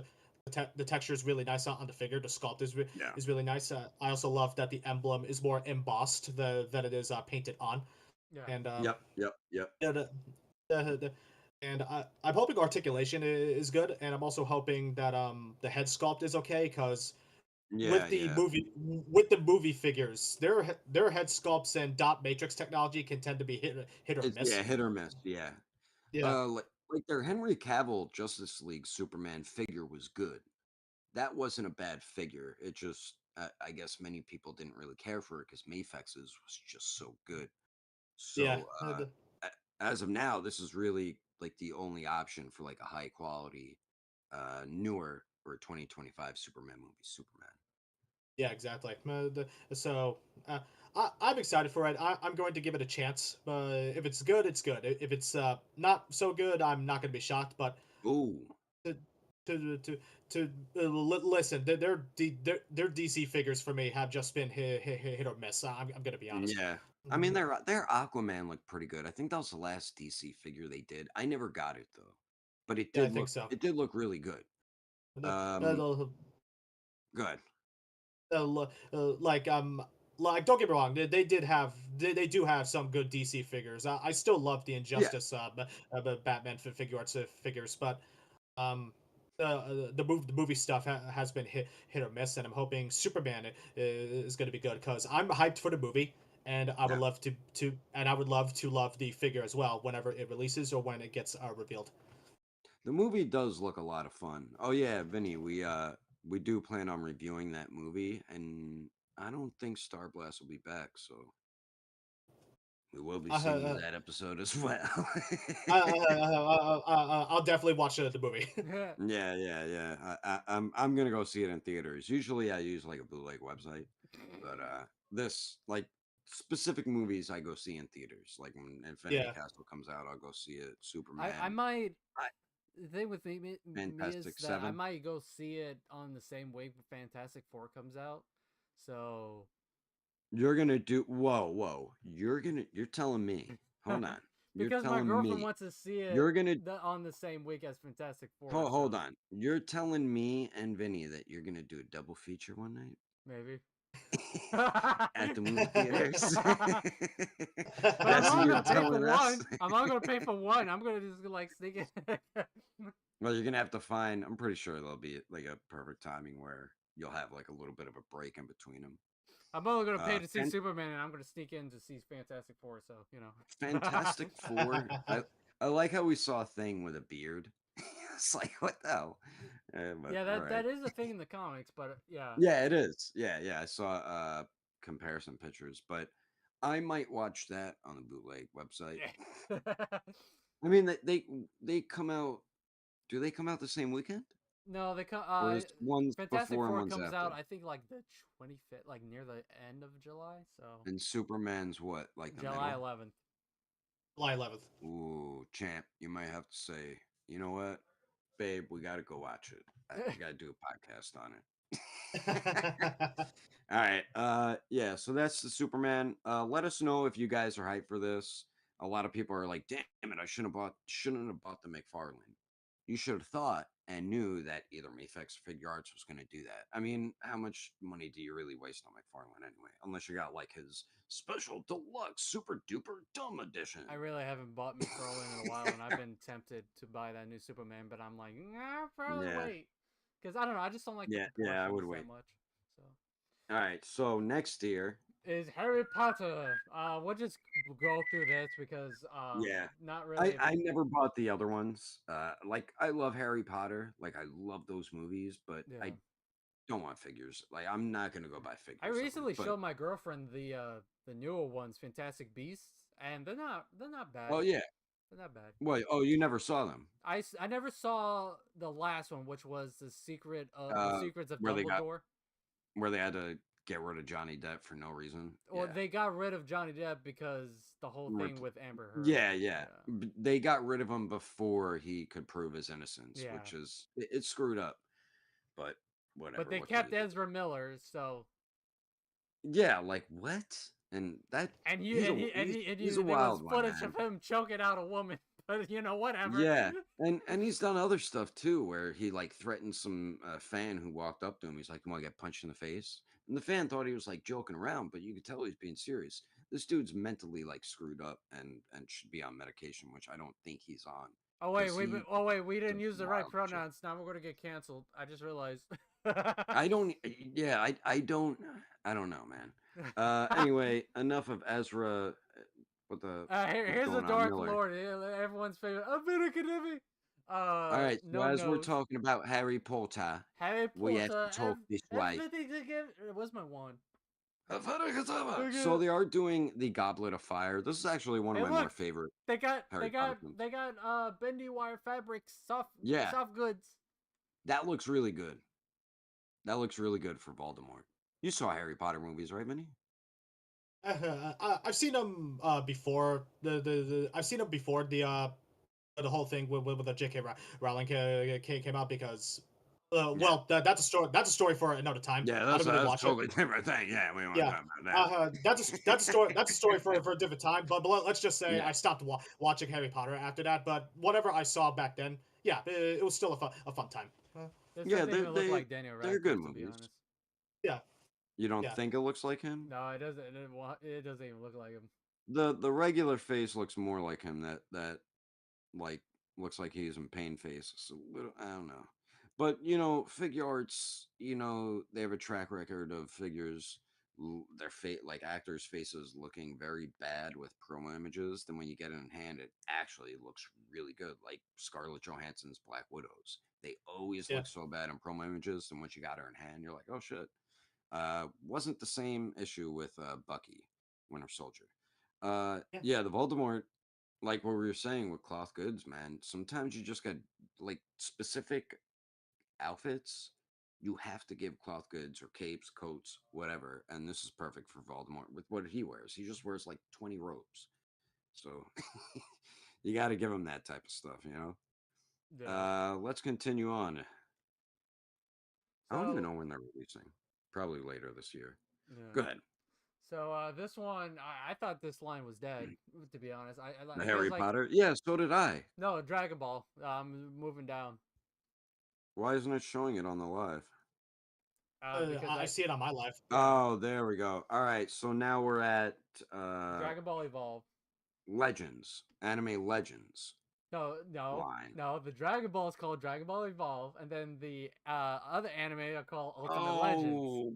the texture is really nice on the figure. The sculpt Yeah. is really nice. I also love that the emblem is more embossed than it is painted on, Yeah, and Yep. Yep. Yep. yeah, and I'm hoping articulation is good, and I'm also hoping that the head sculpt is okay because Yeah. Yeah. with the movie figures, their head sculpts and dot matrix technology can tend to be hit or It's miss. hit or miss. Yeah. Yeah, Like their Henry Cavill Justice League Superman figure was good. That wasn't a bad figure. It just, I guess many people didn't really care for it because Mafex's was just so good. yeah, So, as of now, this is really like the only option for like a high quality, newer or 2025 Superman movie. Superman. yeah, exactly. So I'm excited for it. I'm going to give it a chance, but if it's good, it's good. If it's not so good, I'm not going to be shocked. But Ooh, to to to listen, their DC figures for me have just been hit or miss. I'm gonna be honest. yeah. I mean, Mhm. their Aquaman looked pretty good. I think that was the last DC figure they did. I never got it though, but Yeah, I think so. it did look really good. The- Um, uh, good. like don't get me wrong, they did have they do have some good DC figures. I still love the Yeah. Injustice Batman figure arts figures, but um the movie stuff has been hit or miss, and I'm hoping Superman is going to be good because I'm hyped for the movie, and I would Yeah. love I would love to love the figure as well whenever it releases or when it gets revealed. The movie does look a lot of fun. Oh yeah, Vinny, we do plan on reviewing that movie, and I don't think Starblast will be back. So We will be Uh, seeing you uh, that episode as well. I'll definitely watch the movie. Yeah, yeah, yeah. I'm gonna go see it in theaters. Usually, I use like a bootleg website, but this like specific movies I go see in theaters. Like when Infinity Yeah. Castle comes out, I'll go see it. I Superman, might. I- The thing with me is Fantastic that I Seven. might go see it on the same week Fantastic Four comes out. So You're gonna do whoa, whoa. You're telling me. Hold on. You're because my telling girlfriend me wants to see it you're gonna on the same week as Fantastic Four, hold so on. You're telling me and Vinny that you're gonna do a double feature one night maybe. at the movie theaters. But I'm That's what only you're gonna pay for telling us. one. I'm only gonna pay for one. I'm gonna just like sneak it. Well, you're gonna have to find. I'm pretty sure there'll be like a perfect timing where you'll have like a little bit of a break in between them. I'm only gonna pay to see Fan- Superman, and I'm gonna sneak in to see Fantastic Four. So you know. Fantastic Four. I like how we saw a thing with a beard. It's like what the hell? But Yeah, all that right. that is a thing in the comics, but yeah. Yeah, it is. Yeah, yeah. I saw comparison pictures, but I might watch that on the bootleg website. I mean, they come out. Do they come out the same weekend, No, they come. or is one's Fantastic before and Four one's comes out, after? I think, like the 25th, like near the end of July. So And Superman's what, like the July middle? 11th. July 11th. Ooh, champ, you might have to say, you know what, babe, we got to go watch it. We got to do a podcast on it. All right. Yeah. So that's the Superman. Let us know if you guys are hyped for this. A lot of people are like, "Damn it! I shouldn't have bought the McFarlane. You should have thought and knew that either Mayfix or Figure Arts was going to do that. I mean, how much money do you really waste on McFarlane anyway? Unless you got like his special deluxe super duper dumb edition. I really haven't bought McFarlane in a while, and I've been tempted to buy that new Superman, but I'm like, nah, probably Yeah. wait, because I don't know, I just don't like the Yeah. Yeah. I would proportions wait. that much. So All right. So next year. is Harry Potter. We'll just go through this because Yeah. not really. I never bought the other ones. Like I love Harry Potter. Like I love those movies, but Yeah. I don't want figures. Like I'm not gonna go buy I figures of them. recently But showed my girlfriend the newer ones, Fantastic Beasts, and they're not bad. oh yeah. They're not bad. Wait, oh you never saw them? I never saw the last one, which was the Uh secrets of where they got Dumbledore. where they had to get rid of Johnny Depp for no reason. Well, Yeah. they got rid of Johnny Depp because the whole thing Rep- with Amber Heard. yeah, yeah. They got rid of him before he could prove his innocence, Yeah. which is it's screwed up. But whatever. But they What can kept you do? Ezra Miller, so Yeah, like what? And that and you he's and a he and, he's, he, and he's you, a there was wild one, footage man. of him choking out a woman. But whatever. Yeah, and he's done other stuff too, where he like threatened some fan who walked up to him. He's like, "You want to get punched in the face?" And the fan thought he was like joking around, but you could tell he's being serious. This dude's mentally like screwed up and should be on medication, which I don't think he's on. Oh wait, 'Cause he we didn't does use the right wild shit. pronouns. Now we're gonna get canceled. I just realized. I don't. Yeah, I don't know, man. Anyway, enough of Ezra. What the what's Here's the going on, Dark Miller? Lord, everyone's favorite. American. All right, so No as we're nose. talking about Harry Potter, Harry we have Potter. to talk this way. Everything again. Where's my wand? So they are doing the Goblet of Fire. This is actually one of Hey, my more look, favorite they got Harry Potter films. bendy wire fabrics, Yeah, soft goods. that looks really good. That looks really good for Voldemort. You saw Harry Potter movies, right, Minnie? I've seen them before I've seen them before the whole thing with the J.K. Rowling came out because Yeah. well that's a story for another time. Yeah, I that's don't really a watch it. totally different thing. Yeah, we want to Yeah, talk about that. that's a story for a different time. But let's just say Yeah, I stopped watching Harry Potter after that. But whatever I saw back then, yeah, it was still a fun time. This yeah, doesn't even look like Daniel they're good Radcliffe, to be movies. honest. Yeah, You don't yeah, think it looks like him? No, it doesn't. It doesn't even look like him. The regular face looks more like him. That like looks like he's in pain face. It's a little, I don't know. But figure arts, they have a track record of figures their fate like actors' faces looking very bad with promo images. Then when you get it in hand, it actually looks really good. Like Scarlett Johansson's Black Widows. They always yeah. look so bad in promo images, and once you got her in hand, you're like, oh shit. Wasn't the same issue with Bucky, Winter Soldier. Yeah. Yeah, the Voldemort, like what we were saying with cloth goods, man. Sometimes you just got like specific outfits. You have to give cloth goods or capes, coats, whatever. And this is perfect for Voldemort with what he wears. He just wears like 20 robes. So you got to give him that type of stuff, you know? Yeah. Let's continue on. I don't even So know when they're releasing. Probably later this year. yeah. Go ahead. So this one, I thought this line was dead. To be honest, The it feels Harry like Potter. Yeah, so did I. no Dragon Ball. Moving down. Why isn't it showing it on the live? Because I see it on my live. yeah, Oh, there we go. All right, so now we're at Dragon Ball Evolve. Legends, anime Legends No. line. The Dragon Ball is called Dragon Ball Evolve, and then the other anime are called Ultimate Legends. Oh,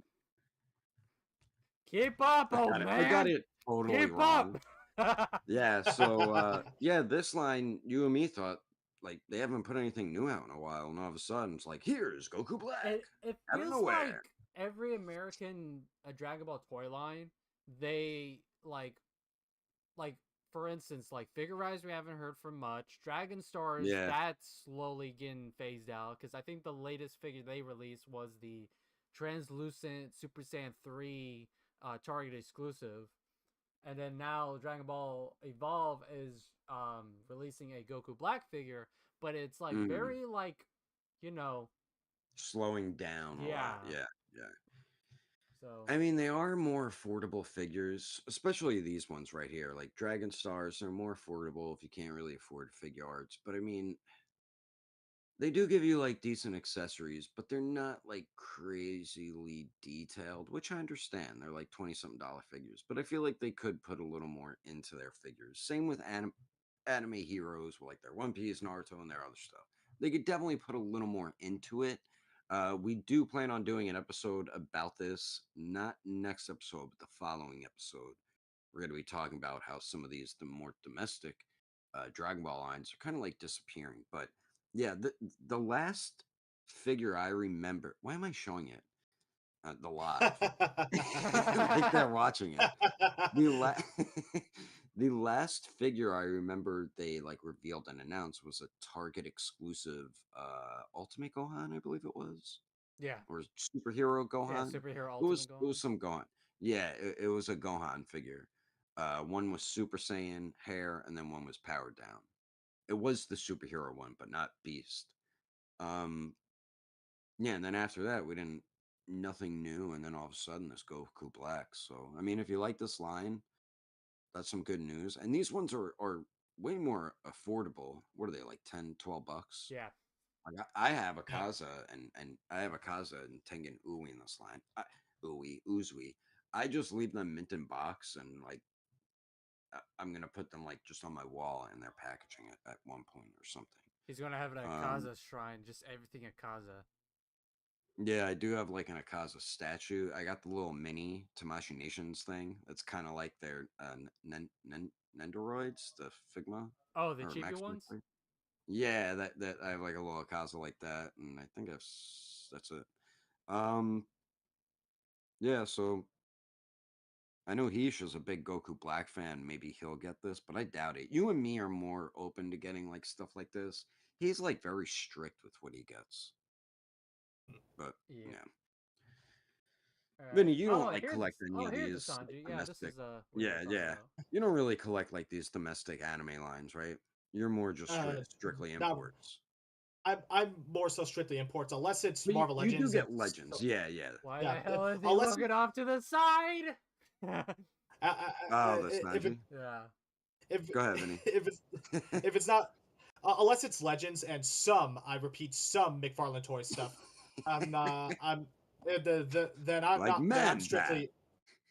Keep up, I old got it. I got man. it totally Keep wrong. up. Yeah, so yeah, this line you and me thought like they haven't put anything new out in a while, and all of a sudden it's like here's Goku Black It out of feels like nowhere. every American Dragon Ball toy line, they like for instance, like Figure Rise we haven't heard from much. Dragon Stars Yeah. that's slowly getting phased out because I think the latest figure they released was the translucent Super Saiyan 3 Target exclusive. And then now Dragon Ball Evolve is releasing a Goku Black figure, but it's like Mm, very like you know, slowing down a lot. yeah. Yeah, yeah. So I mean, they are more affordable figures, especially these ones right here. Like Dragon Stars, they're more affordable if you can't really afford figure arts. But I mean, they do give you like decent accessories, but they're not like crazily detailed, which I understand. They're like 20 something dollar figures, but I feel like they could put a little more into their figures. Same with anime heroes, with like their One Piece, Naruto, and their other stuff. They could definitely put a little more into it. We do plan on doing an episode about this, not next episode, but the following episode. We're going to be talking about how some of these, the more domestic Dragon Ball lines, are kind of like disappearing. But yeah, the last figure I remember. Why am I showing it? The live, like they're watching it. The la- the last figure I remember they like revealed and announced was a Target exclusive Ultimate Gohan, I believe it was, yeah, or superhero yeah, Gohan. superhero It was ultimate it Gohan. was some Gohan. Yeah, it was a Gohan figure. One was Super Saiyan hair, and then one was powered down. It was the superhero one, but not Beast. Um, yeah, and then after that, we didn't nothing new, and then all of a sudden, this Goku Black. So, I mean, if you like this line, that's some good news. And these ones are way more affordable. What are they like 10, 12 bucks? Yeah, Like I have a Yeah. Kaza and I have a Kaza and Tengen Ui in this line. Uzui. I just leave them mint in box and like I'm gonna put them like just on my wall and they're packaging it at one point or something. he's gonna have it at Um, Kaza Shrine, just everything at Kaza. yeah, I do have like an Akaza statue. I got the little mini Tamashi Nations thing. That's kind of like their Nendoroids, the Figma Oh, the or cheapy Max ones. Nectar. Yeah, that I have like a little Akaza like that, and I think that's it. Um, yeah, so I know Heesh is a big Goku Black fan. Maybe he'll get this, but I doubt it. You and me are more open to getting like stuff like this. He's like very strict with what he gets, but Yeah. yeah. All right. Vinny, you don't like collect any of Here's the these like, Sanji. Yeah, this domestic. is what you were Yeah, talking yeah. about. You don't really collect like these domestic anime lines, right? You're more just uh, strictly now imports. I'm more so strictly imports, unless it's But Marvel you do Legends. get legends. Yeah, yeah. Why Yeah, the hell is he unless looking off to the side? Oh, the if it Sanji. Yeah. if Go ahead, Vinny. if it's not unless it's Legends and some I repeat some McFarlane toy stuff, I'm I'm then I'm Like not then I'm man bat. strictly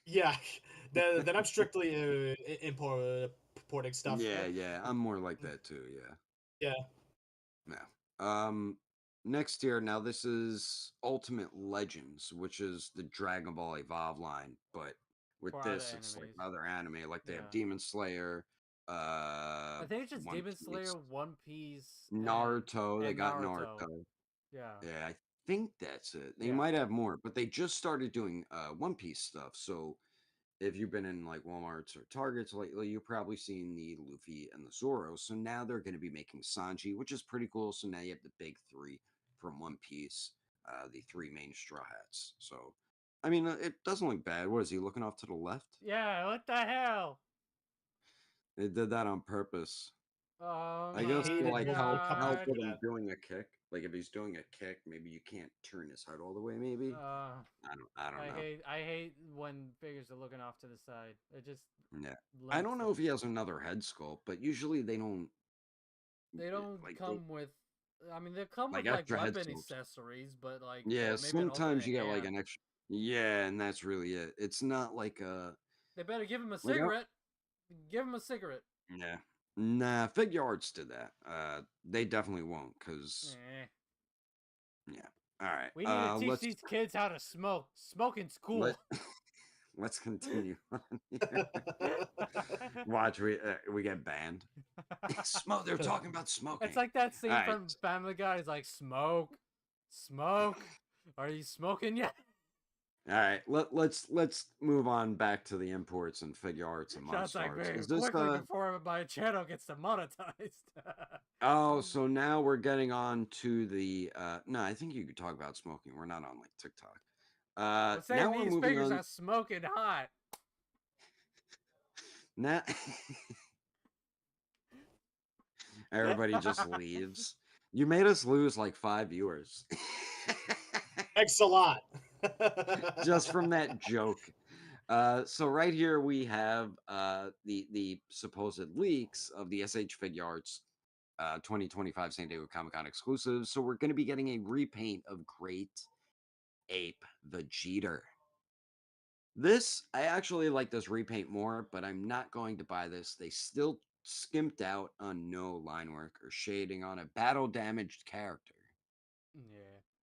yeah then I'm strictly importing stuff. Yeah, yeah. I'm more like that too. Yeah. Yeah. Yeah. Next here, now this is Ultimate Legends, which is the Dragon Ball Evolve line, but with For other this, it's like animes. other anime. Like they have Yeah. Demon Slayer, uh, I think it's just One Demon Piece, Slayer, One Piece, Naruto. They and got Naruto. Naruto. Yeah. Yeah, I think that's it. They Yeah. might have more, but they just started doing One Piece stuff. So if you've been in like Walmart's or Targets lately, you've probably seen the Luffy and the Zoro. So now they're going to be making Sanji, which is pretty cool. So now you have the big three from One Piece, the three main Straw Hats. So, I mean, it doesn't look bad. What is he looking off to the left? Yeah, what the hell? They did that on purpose. Oh I guess to my Hated like when people come help after god. with him that. doing a kick. Like if he's doing a kick, maybe you can't turn his head all the way. Maybe I don't know. I hate when figures are looking off to the side. It just Yeah, I limits don't them. know if he has another head sculpt, but usually they don't They don't like they come with. I mean, they come like with like extra head weapon sculpts. accessories, but like, Yeah, or maybe an sometimes alternate you get like hand. an extra. Yeah, and that's really it. It's not like They better give him a like cigarette. Give him a cigarette. yeah. Nah, figure arts did that. They definitely won't, cause Eh. yeah. All right. We need to teach Let's these kids how to smoke. Smoke in let school. let's continue on here. Watch, we get banned. Smoke. They're talking about smoking. It's like that All scene right. from Family Guy. He's like, smoke, smoke. Are you smoking yet? All right. Let's move on back to the imports and figure arts and Shots like Monstars. very Is this quickly before my channel gets demonetized. Oh, so now we're getting on to the no, I think you could talk about smoking. We're not on like TikTok. We're saying Now we're these moving figures on. are smoking hot. Now everybody just leaves. You made us lose like 5 viewers. Thanks a lot. Just from that joke. So right here we have the supposed leaks of the SH Figure Arts 2025 San Diego Comic Con exclusive. So we're going to be getting a repaint of Great Ape Vegeta. This, I actually like this repaint more, but I'm not going to buy this. They still skimped out on no line work or shading on a battle damaged character. Yeah.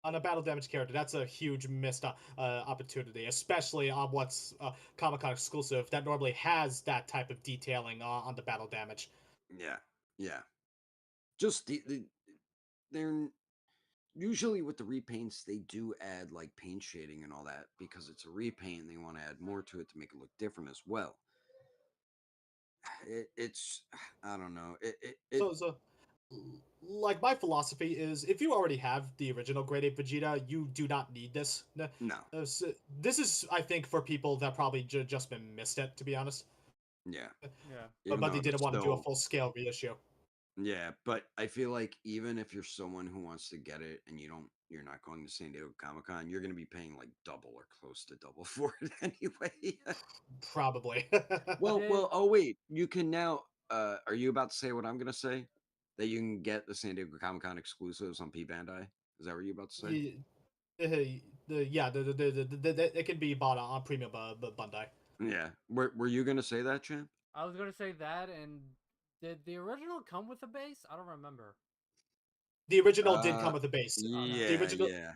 On a battle damage character, that's a huge missed opportunity, especially on what's Comic Con exclusive that normally has that type of detailing on the battle damage. Yeah, yeah. Just they're usually with the repaints they do add like paint shading and all that because it's a repaint and they want to add more to it to make it look different as well. It's I don't know. So, like my philosophy is, if you already have the original Grade 8 Vegeta, you do not need this. No. This is, I think, for people that probably just been missed it, to be honest. Yeah. Yeah. Even But though they it's didn't want to do a still full scale reissue. yeah, but I feel like even if you're someone who wants to get it and you're not going to San Diego Comic Con, you're going to be paying like double or close to double for it anyway. Probably. Did Oh wait, you can now. Are you about to say what I'm going to say? That you can get the San Diego Comic Con exclusives on P Bandai? Is that what you're about to say? Yeah, it can be bought on Premium Bandai. Yeah. Were you going to say that, champ? I was gonna say that, and did the original come with a base? I don't remember. The original did Uh, come with a base. The yeah, original, yeah.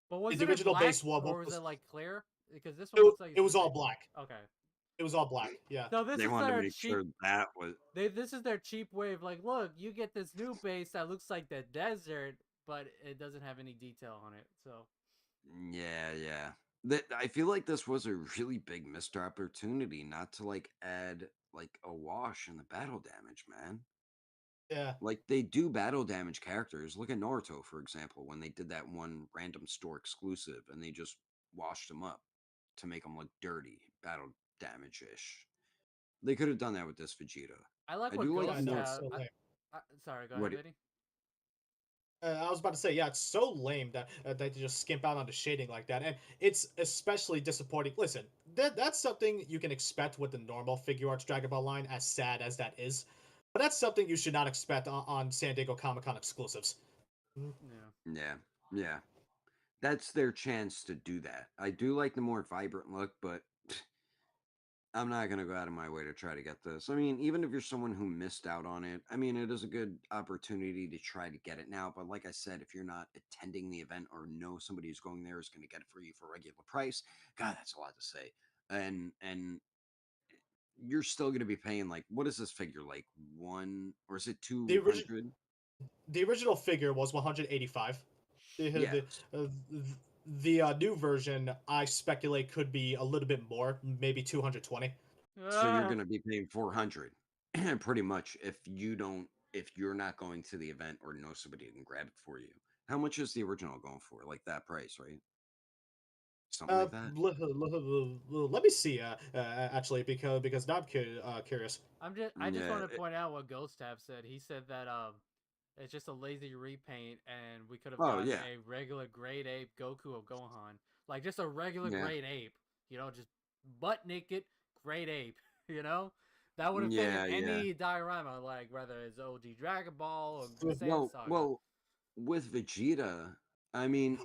But was the it in original black base was or was it like clear? Because this one looks like it it's was the all same. black. Okay. It was all black. Yeah. So this They is wanted to their make cheap. sure that was. This is their cheap way of like, look, you get this new base that looks like the desert, but it doesn't have any detail on it. So Yeah, yeah. That I feel like this was a really big missed opportunity not to like add like a wash in the battle damage, man. Yeah. Like they do battle damage characters. Look at Naruto, for example, when they did that one random store exclusive and they just washed them up to make them look dirty, battle damage ish. They could have done that with this Vegeta. I like I what do like Yeah, the Ghost no, more it's has. so lame. Sorry, go ahead, what Vinny. I was about to say, yeah, it's so lame that they just skimp out on the shading like that, and it's especially disappointing. Listen, that's something you can expect with the normal Figure Arts Dragon Ball line, as sad as that is. But that's something you should not expect on San Diego Comic Con exclusives. Yeah. yeah, yeah. That's their chance to do that. I do like the more vibrant look, but I'm not going to go out of my way to try to get this. I mean, even if you're someone who missed out on it, I mean, it is a good opportunity to try to get it now. But like I said, if you're not attending the event or know somebody who's going there is going to get it for you for regular price, God, that's a lot to say. And you're still going to be paying like what is this figure like one or is it The original 200? the original figure was 185. The, Yeah, the, uh, The new version, I speculate, could be a little bit more, maybe 220. So you're Ah, gonna be paying 400, pretty much, if you're not going to the event or know somebody who can grab it for you. How much is the original going for? Like that price, right? Something like that. Let me see. Actually, because now I'm curious. I just Yeah. want to point out what Ghost Tab said. He said that it's just a lazy repaint, and we could have Oh gotten yeah. a regular grade ape Goku or Gohan, like just a regular Yeah. grade ape. Just butt naked grade ape. You know, that would have fit in Yeah. Yeah. any diorama, like whether it's OG Dragon Ball or Saiyan Well, Saga. well, with Vegeta, I mean,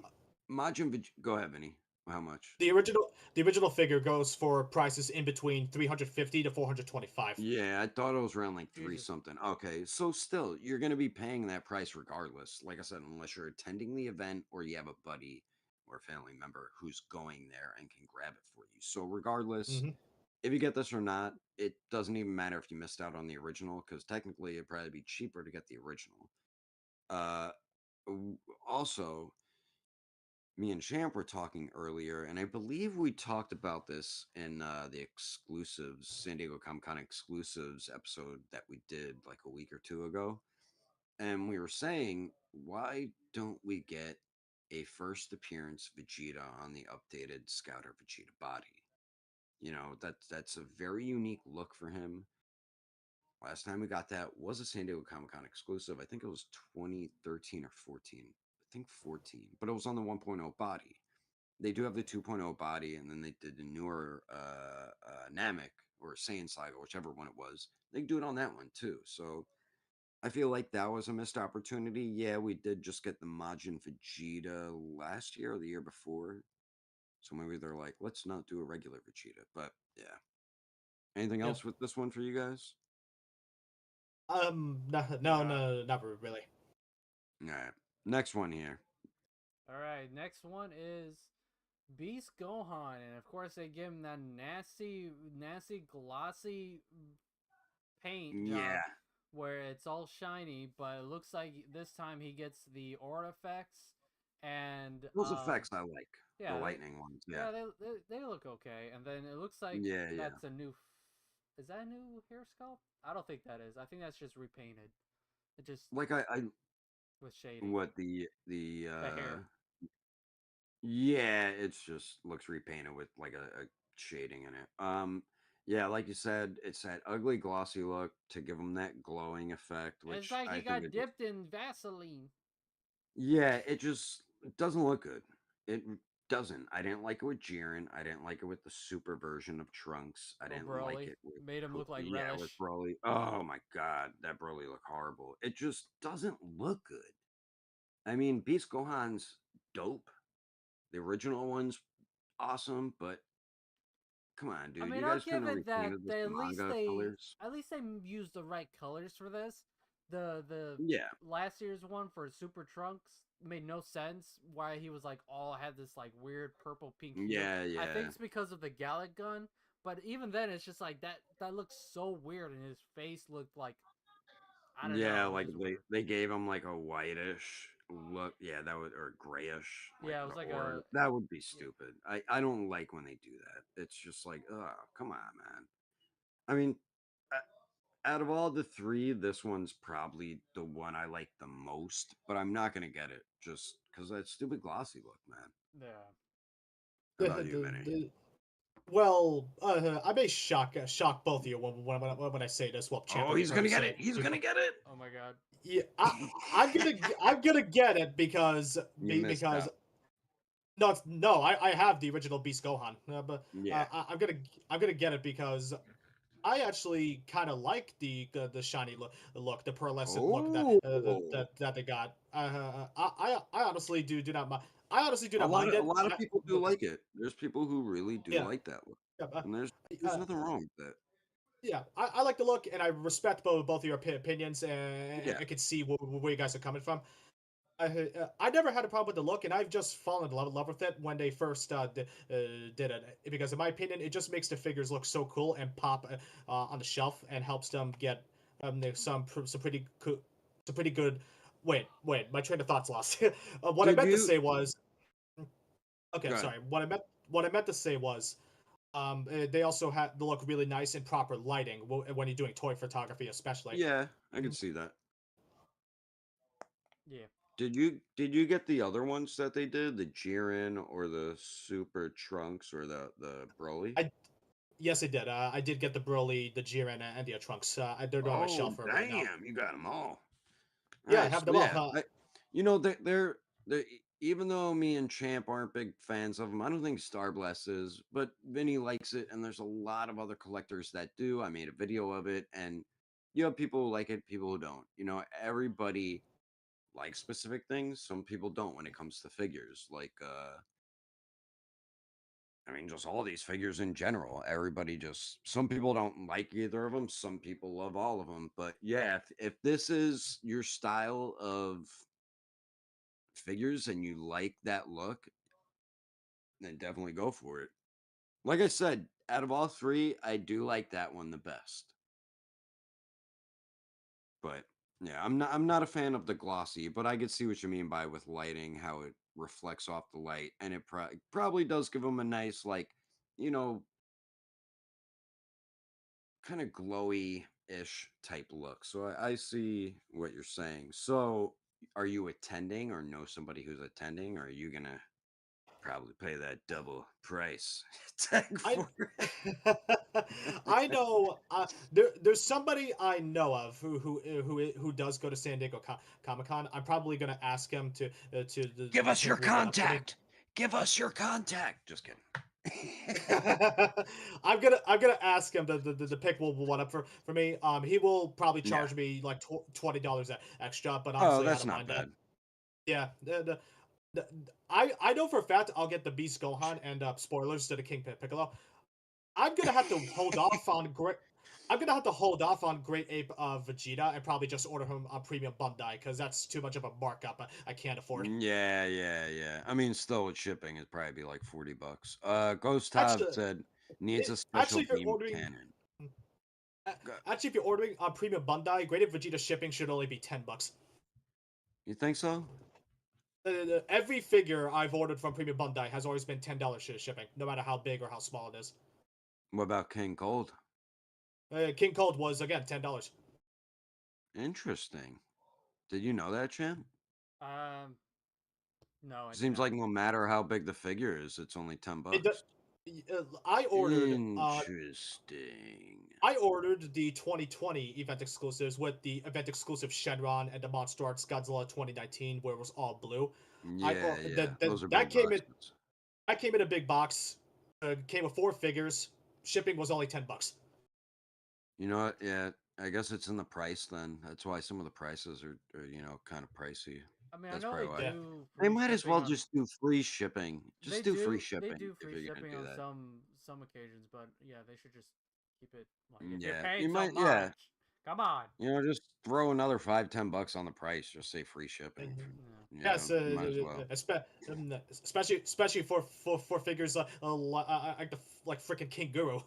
Majin Vegeta. Go ahead, Vinny. How much? The original figure goes for prices in between 350 to 425. Yeah, I thought it was around like three Jesus. something. Okay, so still, you're gonna be paying that price regardless. Like I said, unless you're attending the event or you have a buddy or a family member who's going there and can grab it for you. So regardless, Hmm. if you get this or not, it doesn't even matter if you missed out on the original because technically it'd probably be cheaper to get the original. Uh, Also, me and Champ were talking earlier, and I believe we talked about this in the exclusives, San Diego Comic Con exclusives episode that we did like a week or two ago. And we were saying, why don't we get a first appearance Vegeta on the updated Scouter Vegeta body? That's a very unique look for him. Last time we got that was a San Diego Comic Con exclusive. I think it was 2013 or 14. I think 14, but it was on the 1.0 body. They do have the 2.0 body, and then they did the newer Namek or Saiyan Saga, whichever one it was. They do it on that one too. So I feel like that was a missed opportunity. Yeah, we did just get the Majin Vegeta last year or the year before. So maybe they're like, let's not do a regular Vegeta. But yeah. Anything Yeah. else with this one for you guys? No, no, Nah. no, not really. All right. Next one here. All right. Next one is Beast Gohan, and of course they give him that nasty, glossy paint job Yeah. where it's all shiny, but it looks like this time he gets the artifacts and Those effects I like. The yeah, lightning ones. Yeah. they look okay, and then it looks like Yeah, yeah. that's a new. Is that a new hair sculpt? I don't think that is. I think that's just repainted. It just Like I with shading what the the hair. yeah, it's just looks repainted with like a shading in it. Yeah, like you said, it's that ugly glossy look to give them that glowing effect, It's which like I he think got it just dipped in Vaseline. yeah, it just doesn't look good. Doesn't. I didn't like it with Jiren. I didn't like it with the super version of Trunks. I Oh, didn't like Broly it with made him look like yeah, with Relish. Broly. Oh my god, that Broly looked horrible. It just doesn't look good. I mean, Beast Gohan's dope. The original one's awesome, but come on, I dude. mean, You I'll guys couldn't give have it that repainted this they the manga colors. at least they used the right colors for this. The Yeah, last year's one for Super Trunks made no sense why he was like all had this like weird purple pink hue. yeah, I think yeah, it's because of the Gallic gun, but even then it's just like that looks so weird, and his face looked like I don't know, yeah. it was Like just they weird. they gave him like a whitish look. Yeah, that would or grayish, like Yeah, it was the like aura. a That would be yeah. stupid. I don't like when they do that. It's just like, oh, come on, man. I mean, out of all the three, this one's probably the one I like the most. But I'm not gonna get it just because that stupid glossy look, man. Yeah. How The, about you, the, Vinny? the, well, I may shock both of you when I say this. Well, Champ Oh, already he's heard me gonna get say it. it. He's gonna get it. Oh my god. Yeah, I'm gonna get it because You missed because out. no, I have the original Beast Gohan, but Yeah. I'm gonna get it because I actually kind of like the shiny look, the pearlescent look Oh, that they got. I honestly do not mind. I honestly do a not lot mind of a it. lot of people do like it. There's people who really do Yeah, like that look, yeah, and there's uh, nothing wrong with that. yeah. I like the look, and I respect both of your opinions, and Yeah. I can see where you guys are coming from. I never had a problem with the look, and I've just fallen in love with it when they first did it. Because in my opinion, it just makes the figures look so cool and pop on the shelf, and helps them get there's some pretty good. Wait, my train of thoughts lost. What I Did meant to you say was Okay, Go ahead. sorry. What I meant to say was, they also had they look really nice in proper lighting when you're doing toy photography, especially. Yeah, I can Mhm. see that. Yeah. Did you get the other ones that they did? The Jiren or the Super Trunks or the Broly? I Yes, I did. I did get the Broly, the Jiren, and the Trunks. They're on my Oh, shelf right now. damn, you got them all. All Yeah, I right, have so them all. yeah, they're even though me and Champ aren't big fans of them, I don't think Starblast is, but Vinny likes it, and there's a lot of other collectors that do. I made a video of it, and you have people who like it, people who don't. Everybody likes specific things. Some people don't when it comes to figures. Like, I mean, just all these figures in general. Everybody just, some people don't like either of them. Some people love all of them. But yeah, if this is your style of figures and you like that look, then definitely go for it. Like I said, out of all three, I do like that one the best. But yeah, I'm not a fan of the glossy, but I could see what you mean by with lighting, how it reflects off the light, and it probably does give them a nice like, you know, kind of glowy ish type look. So I see what you're saying. So are you attending or know somebody who's attending, or are you gonna probably pay that double price tag I for it? I know there's somebody I know of who does go to San Diego Comic Con. I'm probably gonna ask him Give to us your pick one up for me. contact. Give us your contact. Just kidding. I'm gonna ask him to pick one up for me. He will probably Yeah. charge me like $20 extra, but Oh, honestly, I that's don't not mind that. bad. Yeah, I know for a fact I'll get the Beast Gohan and spoilers to the King Piccolo. I'm gonna have to hold off on great. I'm gonna have to hold off on Great Ape Vegeta and probably just order him on Premium Bandai because that's too much of a markup. I can't afford. Yeah. I mean, still with shipping, it'd probably be like $40. Ghost Todd Actually, said needs a special actually, if you're beam ordering, cannon. Go- actually, if you're ordering on Premium Bandai, Great Ape Vegeta shipping should only be $10. You think so? Every figure I've ordered from Premium Bandai has always been $10 shipping, no matter how big or how small it is. What about King Cold? King Cold was again $10. Interesting. Did you know that, Champ? Um. No, I did Seems not. like no matter how big the figure is, it's only 10 It, do- bucks. I ordered Interesting. I ordered the 2020 event exclusives with the event exclusive Shenron and the Monster Arts Godzilla 2019, where it was all blue. Yeah. Those are That big boxes. came in a big box. Came with 4 figures. Shipping was only $10. You know what? Yeah, I guess it's in the price then. That's why some of the prices are kind of pricey. I mean, I That's know they probably why. Yeah, do They free might as shipping well on. just do free shipping. They Just do free do. They shipping do if free you're gonna shipping do on that. some occasions, but yeah, they should just keep it like if you're Yeah, paying you so might. Yeah, much, come on. just throw another 5-10 bucks on the price. Just say free shipping. Yeah. yes, Might as well. especially for figures like freaking King Guru.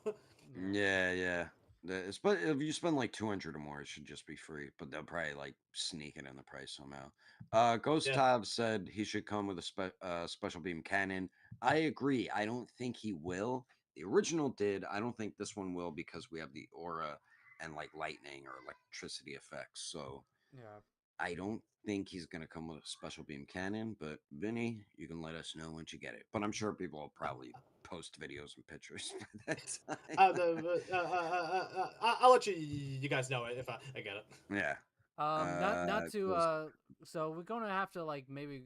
Yeah. Yeah. If you spend like 200 or more, it should just be free. But they'll probably like sneak it in the price somehow. Ghost Yeah, Tab said he should come with a special beam cannon. I agree. I don't think he will. The original did. I don't think this one will because we have the aura and like lightning or electricity effects. So Yeah. I don't think he's gonna come with a special beam cannon. But Vinny, you can let us know once you get it. But I'm sure people will probably post videos and pictures by that time. I'll let you guys know if I get it. Yeah. Not to Goes, so we're gonna have to like maybe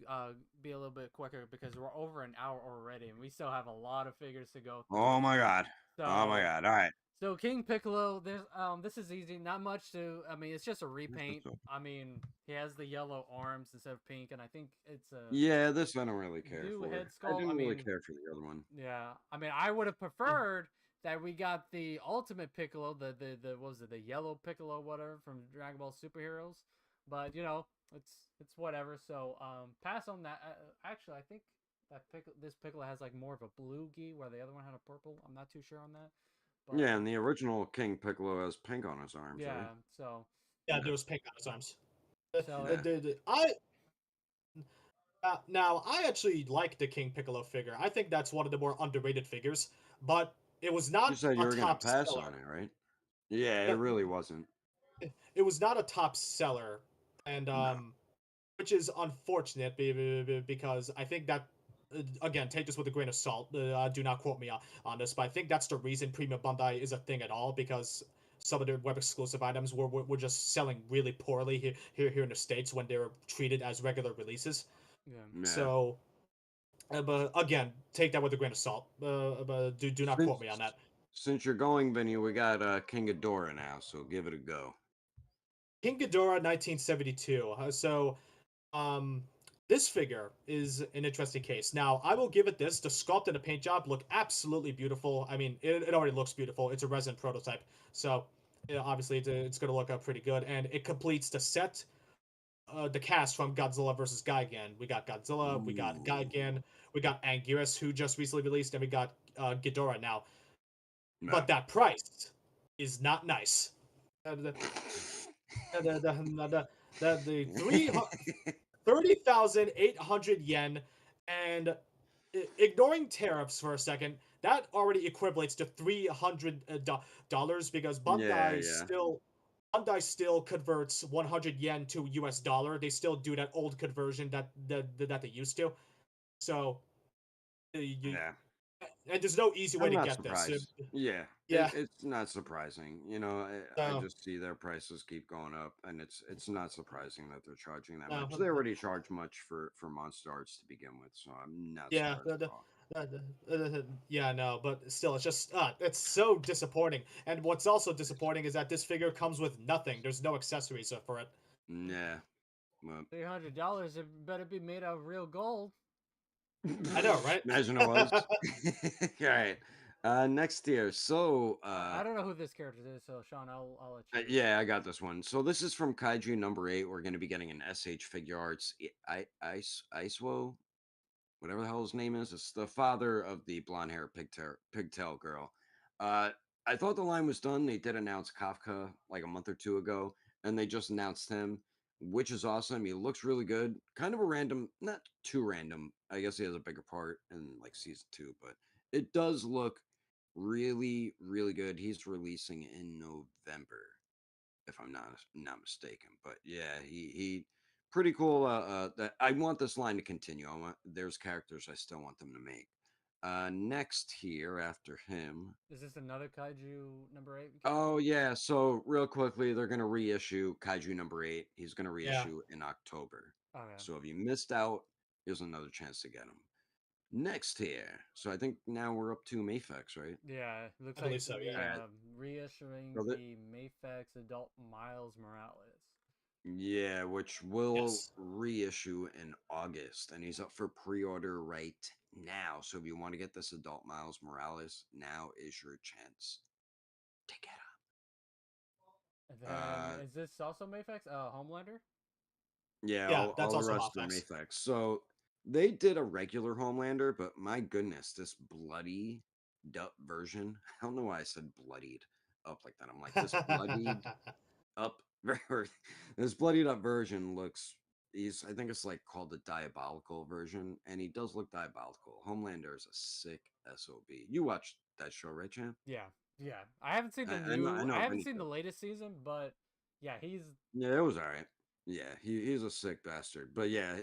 be a little bit quicker because we're over an hour already and we still have a lot of figures to go through. oh my god. Oh my So god. All right. so King Piccolo, there's this is easy, not much to. I mean, it's just a repaint. I mean, he has the yellow arms instead of pink, and I think it's a Yeah, this I don't really care new for. head I sculpt. I didn't really mean, care for the other one. yeah. I mean, I would have preferred that we got the ultimate Piccolo, the what was it, the yellow Piccolo, whatever from Dragon Ball Superheroes. But it's whatever. So pass on that. Actually, I think this Piccolo has like more of a blue gi, where the other one had a purple. I'm not too sure on that, but Yeah, and the original King Piccolo has pink on his arms, right? yeah. So Yeah, Yeah. there was pink on his arms. so Yeah. Now, I actually like the King Piccolo figure. I think that's one of the more underrated figures, but it was You not said you a were gonna top pass seller. on it, right? Yeah, it Yeah, really wasn't. it was not a top seller, and No. which is unfortunate because I think that again, take this with a grain of salt. Do not quote me on this, but I think that's the reason Premium Bandai is a thing at all, because some of their web exclusive items were just selling really poorly here in the States when they were treated as regular releases. Yeah. Yeah. So, but again, take that with a grain of salt. But do not quote me on Since that. since you're going, Vinny, we got King Ghidorah now, so give it a go. King Ghidorah, 1972. Um, this figure is an interesting case. Now, I will give it this: the sculpt and the paint job look absolutely beautiful. I mean, it already looks beautiful. It's a resin prototype, so obviously it's going to look pretty good, and it completes the set. The cast from Godzilla versus Gigan. We got Godzilla, we got Ooh. Gigan, we got Anguirus, who just recently released, and we got Ghidorah now. No. But that price is not nice. The the the, the 30,800 yen, and ignoring tariffs for a second, that already equates to $300 because Yeah, yeah. Bandai still converts 100 yen to US dollar. They still do that old conversion that they used to. So you Yeah. and there's no easy way I'm to not get this. surprised. Yeah, Yeah. it's not surprising. You know, I So just see their prices keep going up, and it's not surprising that they're charging that much. uh, They already charge much for Monster Arts to begin with, so I'm not yeah. surprised at all. Yeah, no, but still, it's so disappointing. And what's also disappointing is that this figure comes with nothing. There's no accessories for it. Yeah, well, $300. It better be made out of real gold. I know, right? imagine it was. All right, next here. So, I don't know who this character is, so Sean, I'll let you. yeah, I got this one. So this is from Kaiju number 8. We're going to be getting an SH Figure Arts Icewo, whatever the hell his name is. It's the father of the blonde hair pigtail girl. Uh, I thought the line was done. They did announce Kafka like a month or two ago, and they just announced him, which is awesome. He looks really good. Kind of a random, not too random. I guess he has a bigger part in like season 2, but it does look really, really good. He's releasing in November, if I'm not mistaken. But yeah, he pretty cool. That I want this line to continue. There's characters I still want them to make. Next here after him. Is this another Kaiju number 8 Oh character? yeah, so real quickly, they're gonna reissue Kaiju number 8. He's gonna Yeah, reissue in October. Okay. So if you missed out, here's another chance to get him. Next here. So I think now we're up to Mafex, right? Yeah, it looks I like believe so. Yeah. the Alright. reissuing So the Mafex adult Miles Morales. yeah, which will Yes. reissue in August, and he's up for pre-order right now. So if you want to get this adult Miles Morales, now is your chance to get And him. then is this also Mafex? Homelander? Yeah, Yeah, all that's the also rest are Mafex. Mayfex. So they did a regular Homelander, but my goodness, this bloody up version. I don't know why I said bloodied up like that. I'm like, this bloodied up this bloodied up version looks he's I think it's like called the diabolical version, and he does look diabolical. Homelander is a sick SOB. You watched that show, right, champ? Yeah, yeah. I haven't seen the I new. know I haven't Vinny seen the did. latest season, but yeah, he's Yeah, it was all right. Yeah, he's a sick bastard. But yeah,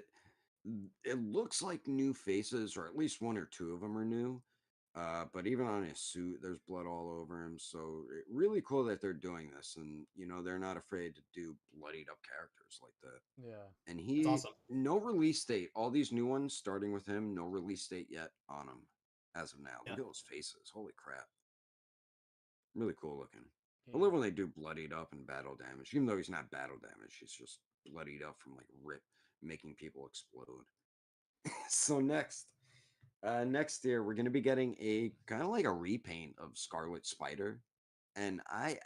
it looks like new faces, or at least one or two of them are new. But even on his suit, there's blood all over him. So really cool that they're doing this, and they're not afraid to do bloodied up characters like that. yeah. And That's he awesome. no release date. All these new ones, starting with him, no release date yet on him as of now. Yeah. Look at those faces. Holy crap. Really cool looking. I Yeah. love when they do bloodied up and battle damage, even though he's not battle damage. He's just bloodied up from like rip, making people explode. So next year we're gonna be getting a kind of like a repaint of Scarlet Spider. And I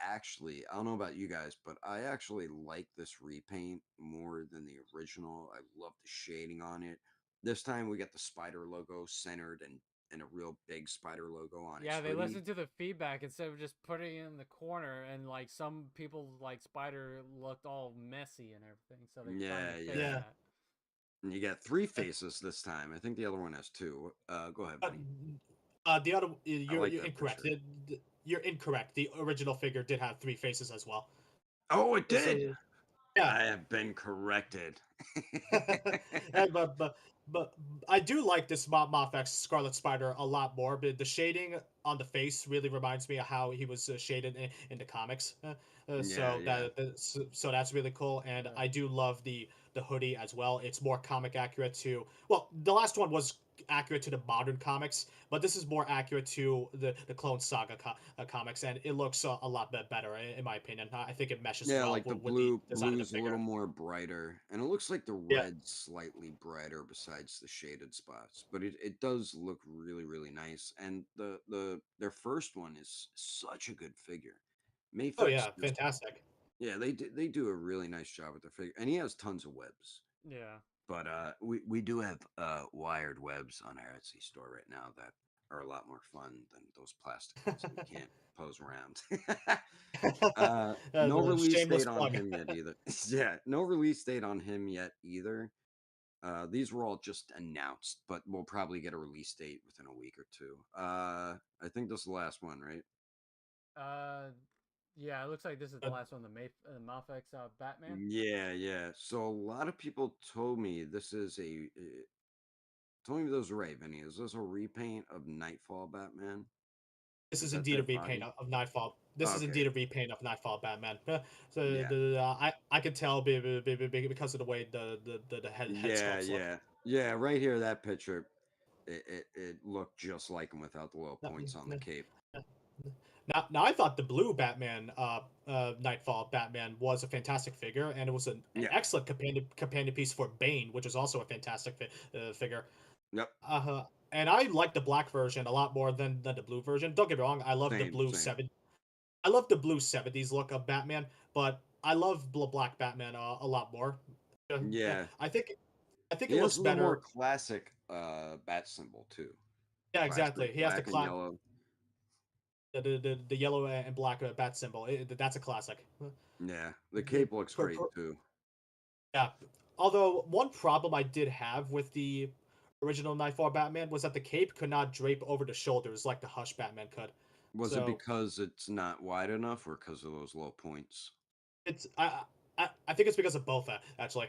don't know about you guys, but I actually like this repaint more than the original. I love the shading on it. This time we get the spider logo centered and a real big spider logo on his Yeah, they hoodie. listened to the feedback instead of just putting it in the corner, and like some people like Spider looked all messy and everything, so they finally Yeah, fixed yeah. Yeah. that. And you get 3 faces this time. I think the other one has 2. Go ahead, But buddy. the other, I you're like you're that incorrect. picture. You're incorrect. The original figure did have 3 faces as well. Oh, it did. So yeah, I have been corrected. and, but I do like this Moth X Scarlet Spider a lot more. But the shading on the face really reminds me of how he was shaded in the comics. Yeah, yeah. So that's really cool, and Yeah. I do love the hoodie as well. It's more comic accurate to, well, the last one was accurate to the modern comics, but this is more accurate to the Clone Saga comics, and it looks a lot better in my opinion. I think it meshes Yeah, well like the with the design of the blue's a little figure. more brighter, and it looks like the Yeah. red's slightly brighter besides the shaded spots. But it does look really, really nice. And their first one is such a good figure. Oh Mafex yeah, just fantastic. yeah, they do a really nice job with their figure, and he has tons of webs. Yeah. But we do have wired webs on our Etsy store right now that are a lot more fun than those plastic ones that we can't pose around. No The release shameless date on plug. him yet either. Yeah, no release date on him yet either. These were all just announced, but we'll probably get a release date within a week or two. I think this is the last one, right? Uh, yeah. It looks like this is the last one. The Mafex Batman. Yeah, yeah. So a lot of people told me this is told me this was right, Vinny. Is this a repaint of Nightfall Batman? This Is is that indeed a that repaint body? of Nightfall. This is Okay. indeed a repaint of Nightfall Batman. So Yeah. I could tell because of the way the head Yeah, sculpts look. yeah. Yeah, right here, that picture, it looked just like him without the little Now, points on the cape. now I thought the blue Batman, Nightfall Batman was a fantastic figure, and it was an Yeah. excellent companion piece for Bane, which is also a fantastic figure. Yep. And I like the black version a lot more than the blue version. Don't get me wrong, Same, same. I love the blue 70s look of Batman, but I love black Batman a lot more. Yeah. I think He it has looks the more better. classic bat symbol too. The Yeah, classic exactly. He has black and yellow. the yellow and black bat symbol. That's a classic. Yeah. The cape looks Per- great per- too. yeah. Although one problem I did have with the original Nightfall Batman was that the cape could not drape over the shoulders like the Hush Batman could. Was it So because it's not wide enough or because of those low points? it's I think it's because of both actually.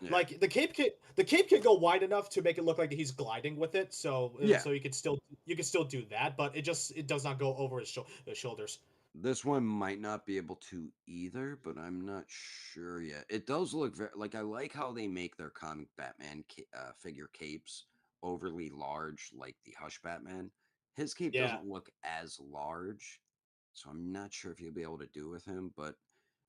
Yeah. Like the cape can go wide enough to make it look like he's gliding with it, Yeah. so you can still do that, but it does not go over his shoulders. This one might not be able to either, but I'm not sure yet. It does look very like I like how they make their comic Batman figure capes overly large, like the Hush Batman. His cape Yeah. doesn't look as large, so I'm not sure if you'll be able to do with him. But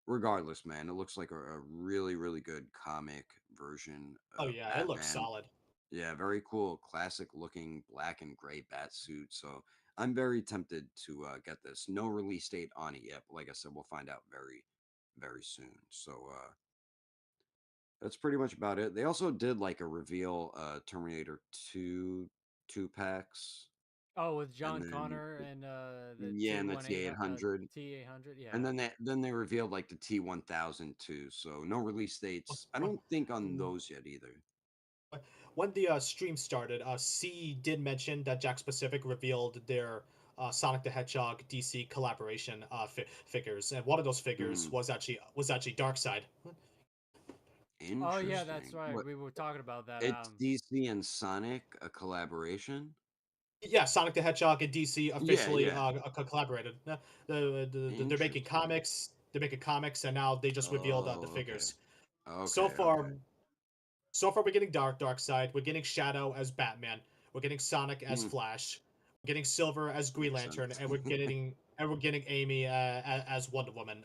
regardless, man, it looks like a really, really good comic version Oh of yeah, it looks Batman. solid. Yeah, very cool, classic looking black and gray bat suit. So I'm very tempted to get this. No release date on it yet, but like I said, we'll find out very, very soon. So that's pretty much about it. They also did like a reveal Terminator 2 2 packs, Oh, with and John then Connor and the yeah, and the T18 T800, T800. and Yeah. then they revealed like the T1000 too. So no release dates. I don't think on those yet either. When the stream started, C did mention that Jack Pacific revealed their Sonic the Hedgehog DC collaboration figures, and one of those figures Hmm. was actually Darkseid. Oh yeah, that's Interesting. right. What? We were talking about that. It's DC and Sonic, a collaboration? Yeah, Sonic the Hedgehog and DC Yeah, officially yeah. collaborated. They're making Interesting. comics. They're making comics, and now they just revealed the Oh, okay. figures. So Okay, far, okay. we're getting Darkseid. We're getting Shadow as Batman. We're getting Sonic as Hmm, Flash. We're getting Silver as Green makes Lantern, sense. and we're getting Amy as Wonder Woman.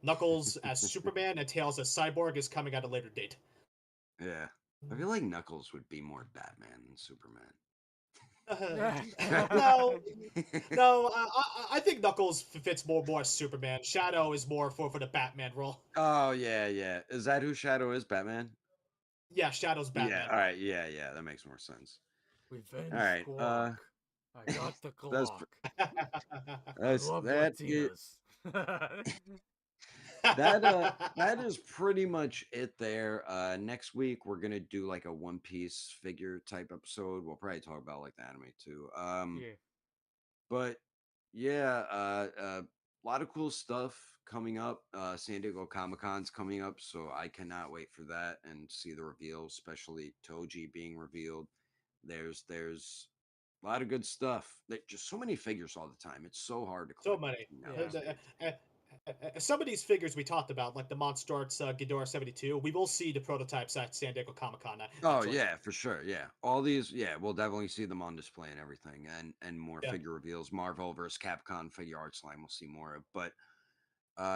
Knuckles as Superman and Tails as Cyborg is coming at a later date. Yeah. I feel like Knuckles would be more Batman than Superman. No, no, I think Knuckles fits more as Superman. Shadow is more for the Batman role. Oh, yeah, yeah. Is that who Shadow is, Batman? Yeah, Shadow's Yeah, Batman. all right. Yeah, yeah, that makes more sense. All Revenge right. Squawk. I got the That's clock. I that's love that it. Latinas. That is pretty much it there. Next week we're gonna do like a One Piece figure type episode. We'll probably talk about like the anime too. Yeah. But yeah, a lot of cool stuff coming up. San Diego Comic Con's coming up, so I cannot wait for that and see the reveal, especially Toji being revealed. There's a lot of good stuff. Just so many figures all the time. It's so hard to So collect many. Yeah. Some of these figures we talked about, like the Monster Arts Ghidorah 72, we will see the prototypes at San Diego Comic Con. Oh yeah, for sure. Yeah, all these. Yeah, we'll definitely see them on display and everything, and more Yeah. figure reveals. Marvel versus Capcom figure arts line. We'll see more of. But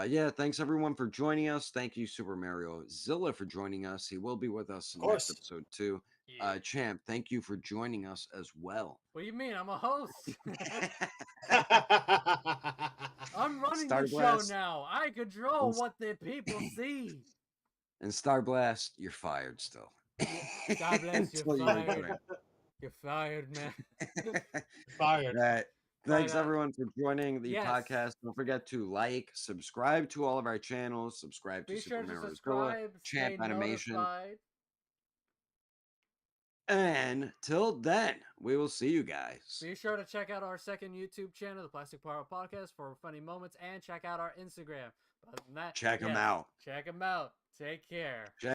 yeah, thanks everyone for joining us. Thank you, Super Mario Zilla, for joining us. He will be with us Of in next course. episode too. Yeah. Champ, thank you for joining us as well. What do you mean? I'm a host. I'm running the show Starblast now. I control and, what the people see. and Starblast, you're fired still. Starblast, you're Until you fired. return. You're fired, man. Fired. All right. Thanks But, everyone for joining the yes. podcast. Don't forget to like, subscribe to all of our channels, subscribe to Be Super sure to Mario Zilla, subscribe, stay Champ Animation. notified. And till then, we will see you guys. Be sure to check out our second YouTube channel, the Plastic Power Podcast, for funny moments, and check out our Instagram. Other than that, Check 'em out. Check them out. Take care.